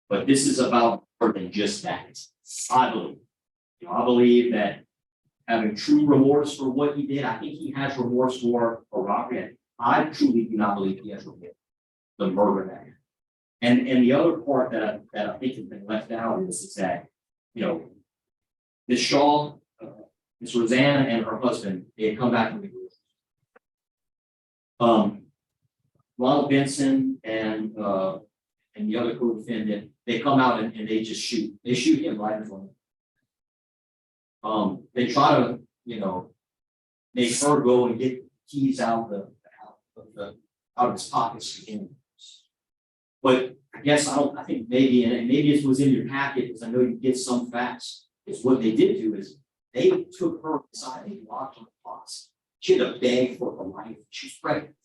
Speaker 10: But this is about more than just that. I believe. I believe that having true remorse for what he did, I think he has remorse for a robbery. I truly do not believe he has remorse for the murder that. And the other part that I think has been left out is that, Ms. Shaw, Ms. Rosanna and her husband, they had come back from the group. Ronald Benson and the other co-defendant, they come out and they just shoot. They shoot him right in front of him. They try to, make her go and get keys out of his pockets again. But I guess I think maybe, and maybe it was in your packet, because I know you get some facts, is what they did do is they took her inside, they locked her in the closet. She had to beg for her life. She's pregnant.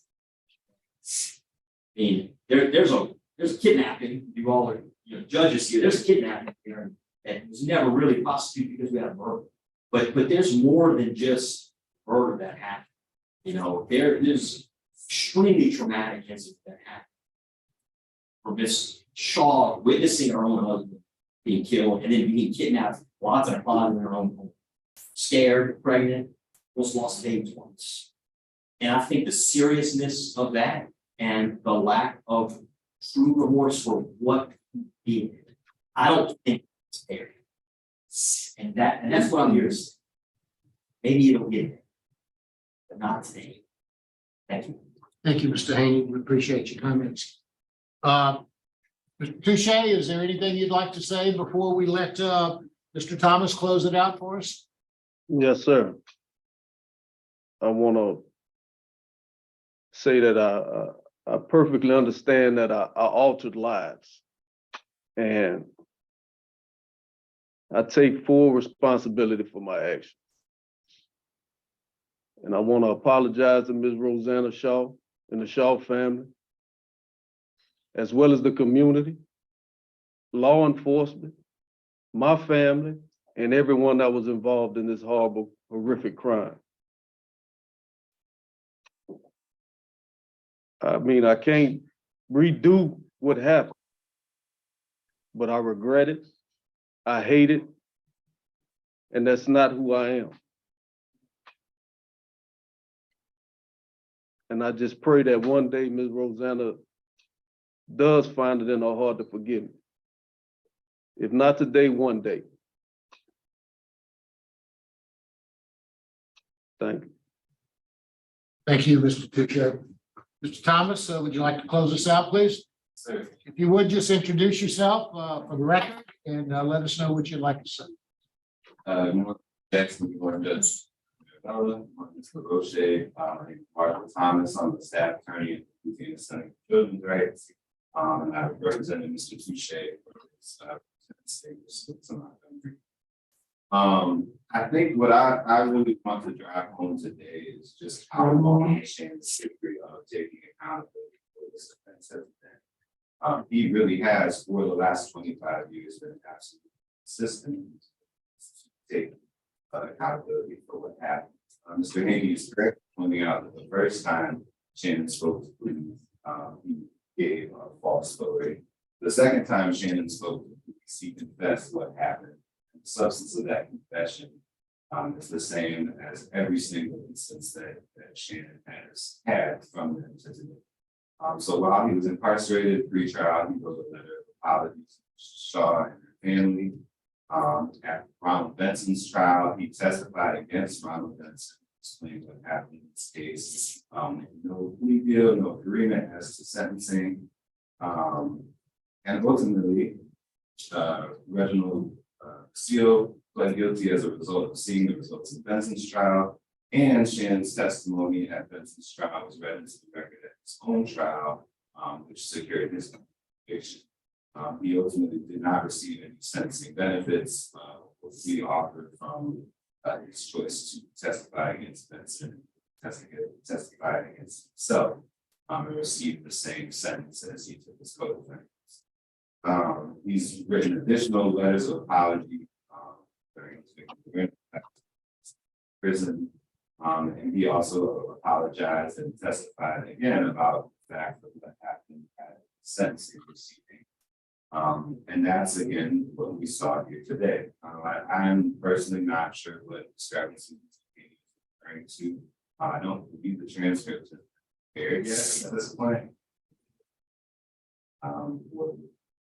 Speaker 10: I mean, there's a kidnapping. You judges here, there's a kidnapping here that was never really prosecuted because we had a murder. But there's more than just murder that happened. There's extremely traumatic incident that happened. For Miss Shaw witnessing her own husband being killed and then being kidnapped, lots of closet in her own home. Scared, pregnant, almost lost a baby once. And I think the seriousness of that and the lack of true remorse for what he did, I don't think it's fair. And that's what I'm here to say. Maybe it'll get there, but not today. Thank you.
Speaker 1: Thank you, Mr. Haney. We appreciate your comments. Mr. Touche, is there anything you'd like to say before we let Mr. Thomas close it out for us?
Speaker 2: Yes, sir. I want to say that I perfectly understand that I altered lives, and I take full responsibility for my actions. And I want to apologize to Ms. Rosanna Shaw and the Shaw family, as well as the community, law enforcement, my family, and everyone that was involved in this horrible, horrific crime. I mean, I can't redo what happened, but I regret it, I hate it, and that's not who I am. And I just pray that one day Ms. Rosanna does find it in her heart to forgive me. If not today, one day. Thank you.
Speaker 1: Thank you, Mr. Touche. Mr. Thomas, would you like to close us out, please?
Speaker 9: Sir.
Speaker 1: If you would, just introduce yourself for the record and let us know what you'd like to say.
Speaker 9: Jackson, Lord Judge. Mr. Roche, Martha Thomas, I'm the staff attorney at the Center for Children's Rights. And I represented Mr. Touche for this I think what I really want to drive home today is just how long Shannon's history of taking accountability for this offense has been. He really has, for the last 25 years, been absolutely consistent to take accountability for what happened. Mr. Haney is correct pointing out that the first time Shannon spoke to police, he gave a false story. The second time Shannon spoke to police, he confessed what happened. The substance of that confession is the same as every single instance that Shannon has had from them to today. So while he was incarcerated pre-trial, he wrote a letter of apology to Shaw and her family. At Ronald Benson's trial, he testified against Ronald Benson, explained what happened in this case. No plea deal, no agreement as to sentencing. And ultimately, Reginald Seal pled guilty as a result of seeing the results of Benson's trial, and Shannon's testimony at Benson's trial was read into the record at his own trial, which secured his conviction. He ultimately did not receive any sentencing benefits, which we offered from his choice to testify against Benson, testify against himself, and received the same sentence as he took his co-defendants. He's written additional letters of apology during his prison, and he also apologized and testified again about the fact of what happened at sentencing proceeding. And that's again what we saw here today. I'm personally not sure what discrepancy he's referring to. I don't believe the transcript is prepared yet at this point. Would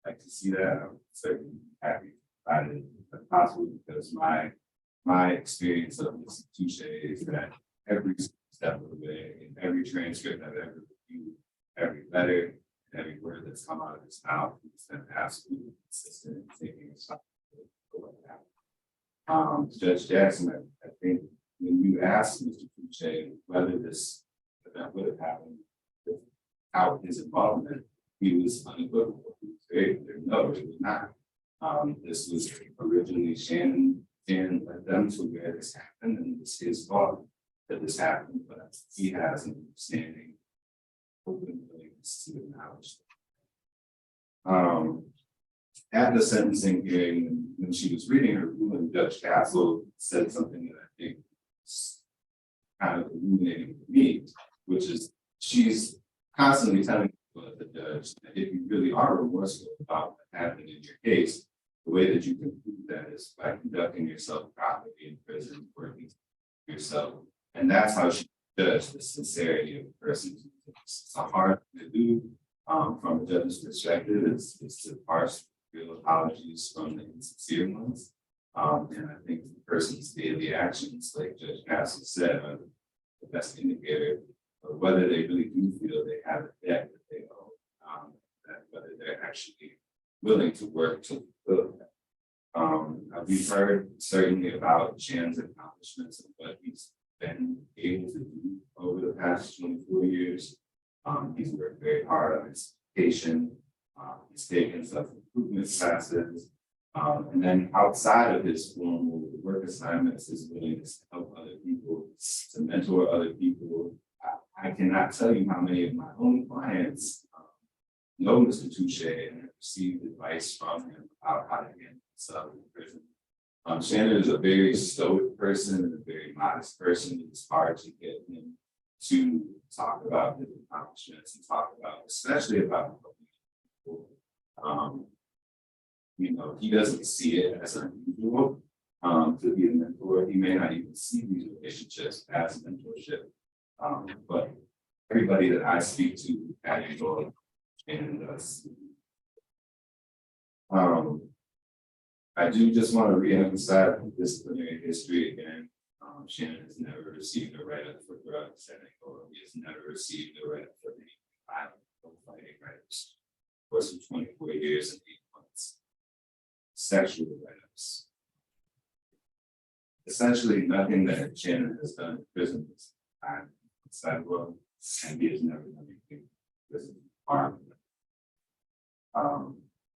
Speaker 9: like to see that. I'm certainly happy to provide it if possible, because my experience of Mr. Touche is that every step of the way, in every transcript I've ever reviewed, every letter, every word that's come out of his mouth, he's been absolutely consistent in taking a stop for what happened. Judge Jackson, I think when you asked Mr. Touche whether this event would have happened without his involvement, he was unequivocal. He was very clear, no, it would not. This was originally Shannon led them to where this happened, and it's his fault that this happened, but he has an understanding, open willingness to acknowledge that. at the sentencing hearing, when she was reading her ruling, Judge Castle said something that I think is kind of illuminating for me, which is she's constantly telling the judge that if you really are remorseful about what happened in your case, the way that you can prove that is by conducting yourself properly in prison, working yourself. And that's how she judged the sincerity of the person. It's a hard thing to do from a judge's perspective. It's to parse real apologies from the insincere ones. And I think the person's daily actions, like Judge Castle said, are the best indicator of whether they really do feel they have a debt that they owe, that whether they're actually willing to work to fulfill that. We've heard certainly about Shannon's accomplishments and what he's been able to do over the past 24 years. He's worked very hard on his education. He's taken self-improvement classes. And then outside of his formal work assignments, his willingness to help other people, to mentor other people. I cannot tell you how many of my own clients know Mr. Touchet and have received advice from him about how to handle himself in prison. Shannon is a very stoic person and a very modest person. It's hard to get him to talk about his accomplishments and talk about, especially about people. You know, he doesn't see it as unusual to be a mentor. He may not even see these relationships as mentorship. But everybody that I speak to at Parole and I do just want to reemphasize the disciplinary history again. Shannon has never received a write-up for drugs at Angola. He has never received a write-up for any violent fighting write-ups. For some 24 years and 8 months. Sexual write-ups. Essentially, nothing that Shannon has done in prison is outside world, and he has never done anything in prison harm.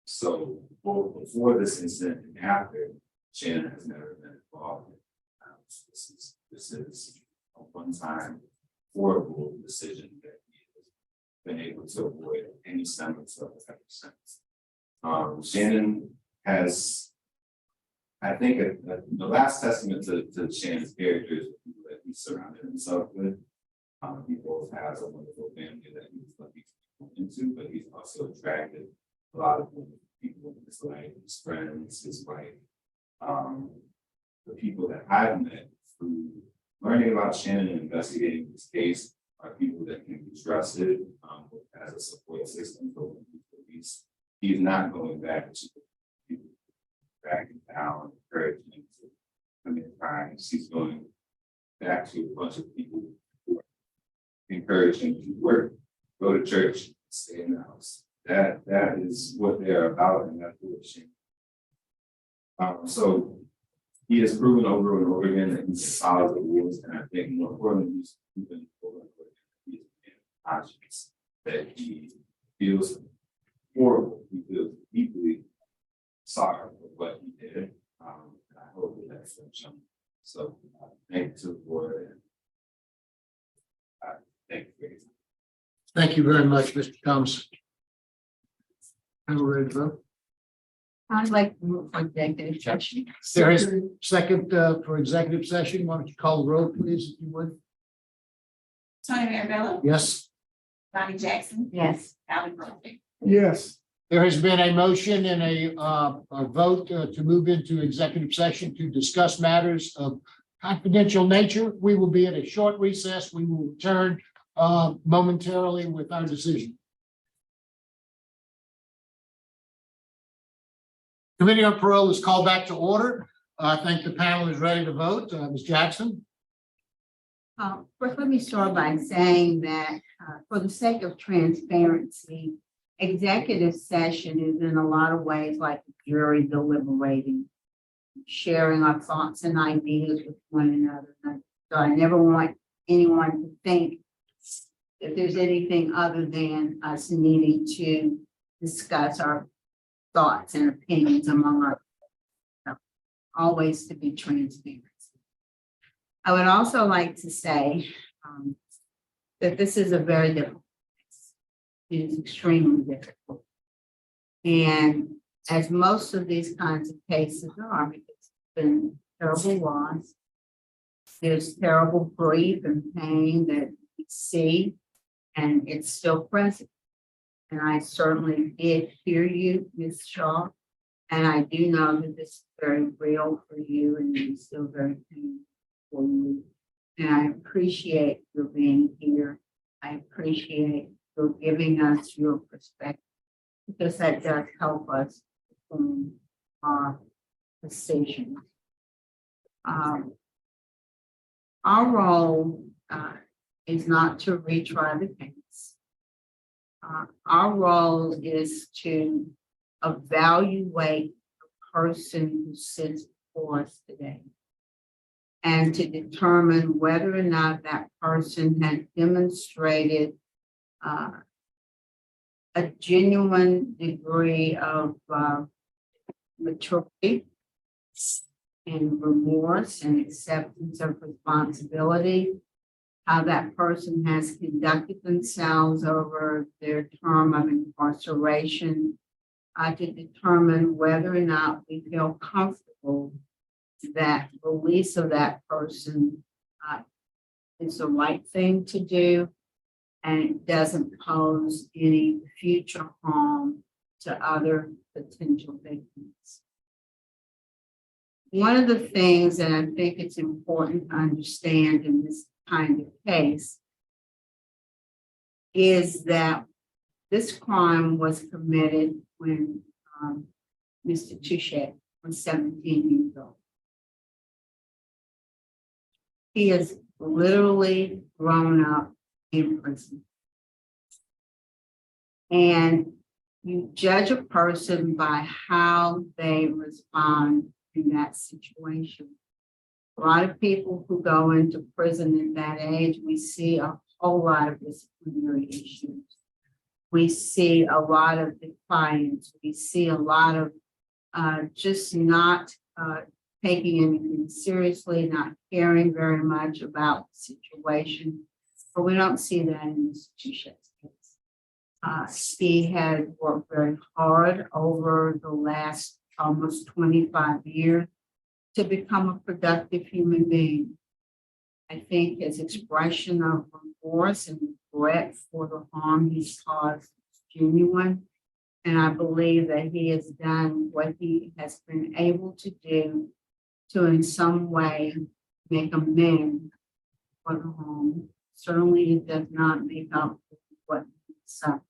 Speaker 9: So both before this incident and after, Shannon has never been involved in this is a one-time horrible decision that he has been able to avoid any semblance of ever since. Shannon has, I think, the last testament to Shannon's character is the people that he surrounded himself with. He both has a wonderful family that he's lucky to come into, but he's also attracted a lot of people in his life, his friends, his wife. The people that I've met through learning about Shannon and investigating this case are people that can be trusted as a support system for police. He's not going back to people backing down, encouraging him to commit crimes. He's going back to a bunch of people who are encouraging him to work, go to church, stay in the house. That is what they're about, and that's what Shannon. So he has proven over and over again that he follows the rules, and I think more importantly, he's proven over and over again that he's conscious, that he feels horrible, he feels deeply sorry for what he did. And I hope that that's shown. So thank you to the board, and thank you for your time.
Speaker 1: Thank you very much, Mr. Thomas. We're ready to vote.
Speaker 3: I'd like to move for executive session.
Speaker 1: There is second for executive session. Why don't you call the roll, please, if you would?
Speaker 6: Tony Marabella,
Speaker 1: Yes.
Speaker 6: Donnie Jackson,
Speaker 3: Yes.
Speaker 6: Alan Murphy.
Speaker 5: Yes.
Speaker 1: There has been a motion and a vote to move into executive session to discuss matters of confidential nature. We will be at a short recess. We will return momentarily with our decision. Committee on Parole is called back to order. I think the panel is ready to vote. Ms. Jackson?
Speaker 3: First, let me start by saying that for the sake of transparency, executive session is in a lot of ways like a jury deliberating, sharing our thoughts and ideas with one another. So I never want anyone to think that there's anything other than us needing to discuss our thoughts and opinions among our, always to be transparent. I would also like to say that this is a very difficult case. It is extremely difficult. And as most of these kinds of cases are, because it's been terrible loss. There's terrible grief and pain that we see, and it's still present. And I certainly did hear you, Ms. Shaw, and I do know that this is very real for you and it's still very painful for you. And I appreciate your being here. I appreciate your giving us your perspective, because that does help us in our decisions. Our role is not to retry the case. Our role is to evaluate the person who sits before us today and to determine whether or not that person has demonstrated a genuine degree of maturity and remorse and acceptance of responsibility, how that person has conducted themselves over their term of incarceration, to determine whether or not we feel comfortable that release of that person is the right thing to do and it doesn't pose any future harm to other potential victims. One of the things that I think it's important to understand in this kind of case is that this crime was committed when Mr. Touchet was 17 years old. He has literally grown up in prison. And you judge a person by how they respond in that situation. A lot of people who go into prison at that age, we see a whole lot of disciplinary issues. We see a lot of defiance. We see a lot of just not taking anything seriously, not caring very much about the situation. But we don't see that in Mr. Touchet's case. He has worked very hard over the last almost 25 years to become a productive human being. I think his expression of remorse and regret for the harm he's caused is genuine. And I believe that he has done what he has been able to do to in some way make amends for the harm. Certainly it does not make up for what he suffered.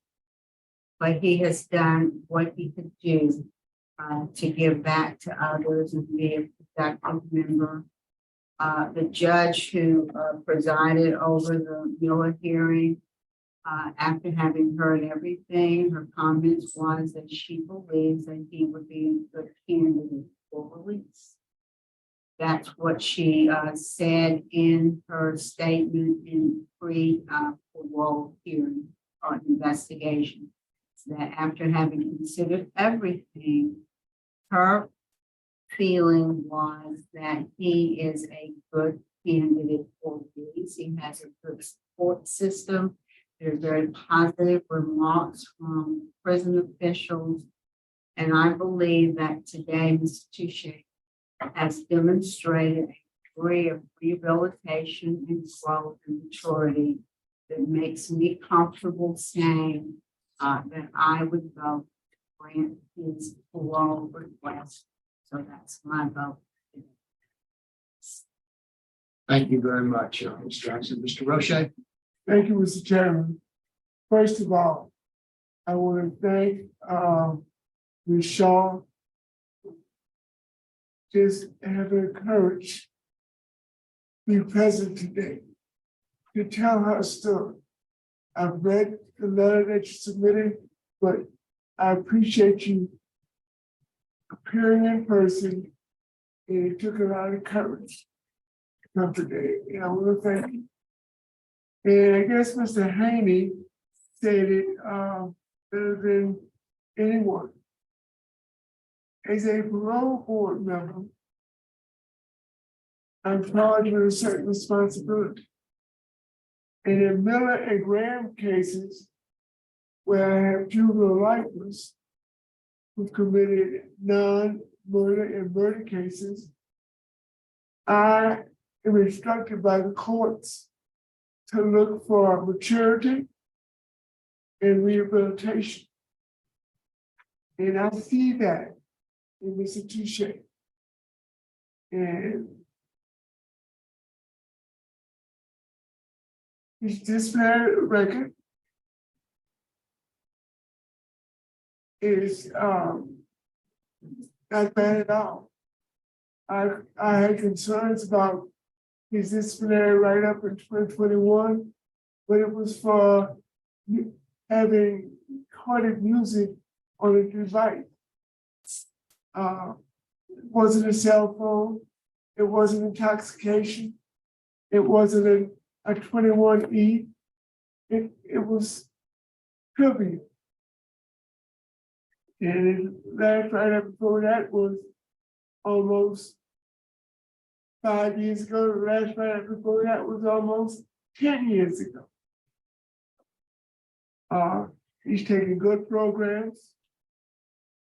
Speaker 3: But he has done what he could do to give back to others and be a productive member. The judge who presided over the Miller hearing, after having heard everything, her comments was that she believes that he would be a good candidate for release. That's what she said in her statement in pre-parole hearing or investigation. That after having considered everything, her feeling was that he is a good candidate for release. He has a good support system. There are very positive remarks from prison officials. And I believe that today, Mr. Touchet has demonstrated a degree of rehabilitation and growth and maturity that makes me comfortable saying that I would vote to grant his parole request. So that's my vote.
Speaker 1: Thank you very much, Ms. Jackson. Mr. Roche?
Speaker 5: Thank you, Mr. Chairman. First of all, I want to thank Ms. Shaw just having courage to be present today to tell her story. I've read the letter that you submitted, but I appreciate you appearing in person, and it took a lot of courage to come today, and I want to thank you. And I guess Mr. Haney said it better than anyone. As a parole board member, I'm charged with a certain responsibility. And in Miller and Graham cases, where I have juvenile lifers who committed non-murder and murder cases, I am instructed by the courts to look for maturity and rehabilitation. And I see that in Mr. Touchet. And his disciplinary record is not bad at all. I had concerns about his disciplinary write-up in 2021, but it was for having recorded music on a device. It wasn't a cell phone, it wasn't intoxication, it wasn't a 21E, it was trivial. And last write-up before that was almost 5 years ago. The last write-up before that was almost 10 years ago. He's taking good programs.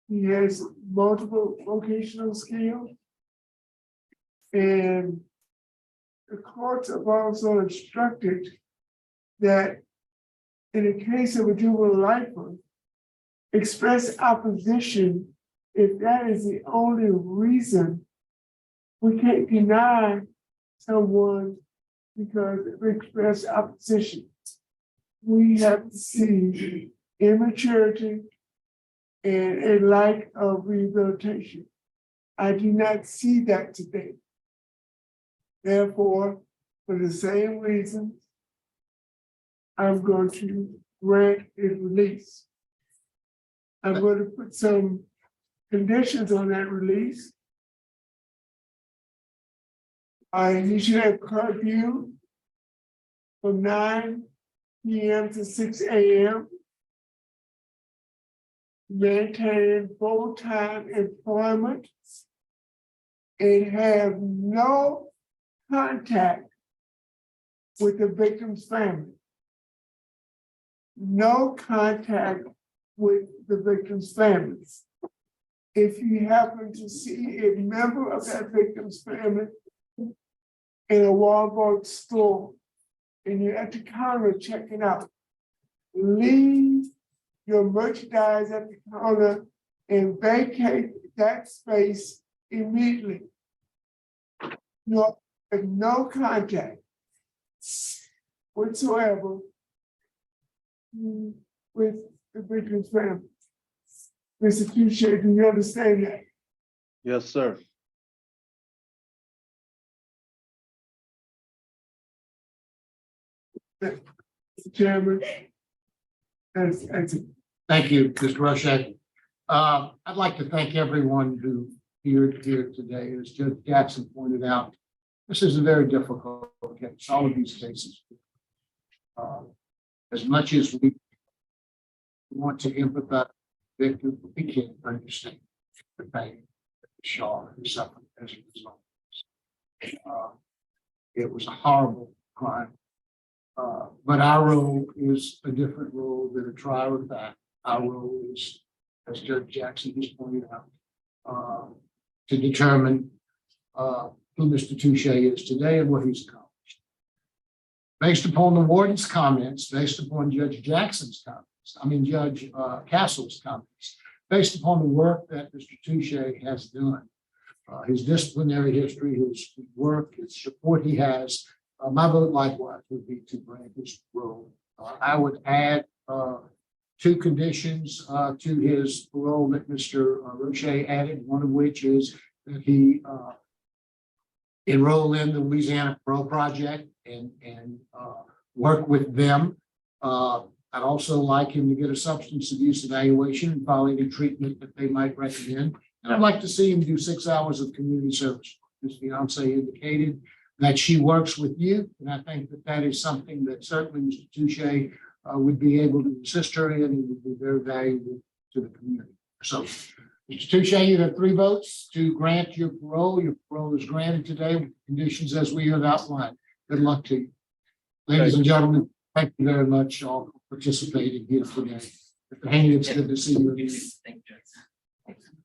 Speaker 5: He has multiple vocational skills. And the courts have also instructed that in the case of a juvenile lifer, express opposition if that is the only reason. We can't deny someone because of express opposition. We have to see immaturity and a lack of rehabilitation. I do not see that today. Therefore, for the same reasons, I'm going to grant his release. I'm going to put some conditions on that release. He should have curfew from 9 p.m. to 6 a.m. Maintain full-time employment and have no contact with the victim's family. No contact with the victim's families. If you happen to see a member of that victim's family in a Walmart store and you're at the counter checking out, leave your merchandise at the counter and vacate that space immediately. No contact whatsoever with the victim's family. Mr. Touchet, do you understand that?
Speaker 2: Yes, sir.
Speaker 5: Mr. Chairman, that's it.
Speaker 1: Thank you, Mr. Rushay. I'd like to thank everyone who here today. As Judge Jackson pointed out, this is a very difficult case, all of these cases. As much as we want to empathize with victims, we can't understand the pain that Shaw has suffered as a result. It was a horrible crime. But our role is a different role than a trial of fact. Our role is, as Judge Jackson just pointed out, to determine who Mr. Touchet is today and what he's accomplished. Based upon the warden's comments, based upon Judge Jackson's comments, Judge Castle's comments, based upon the work that Mr. Touchet has done, his disciplinary history, his work, his support he has, my vote likewise would be to grant his parole. I would add 2 conditions to his parole that Mr. Roche added, one of which is that he enroll in the Louisiana Parole Project and work with them. I'd also like him to get a substance abuse evaluation and follow any treatment that they might recommend. And I'd like to see him do 6 hours of community service. His fiance indicated that she works with you, and I think that that is something that certainly Mr. Touchet would be able to assist her in and would be very valuable to the community. So, Mr. Touchet, you have 3 votes to grant your parole. Your parole is granted today with conditions as we have outlined. Good luck to you. Ladies and gentlemen, thank you very much all for participating here today. Mr. Haney, it's good to see you again.
Speaker 3: Excellent.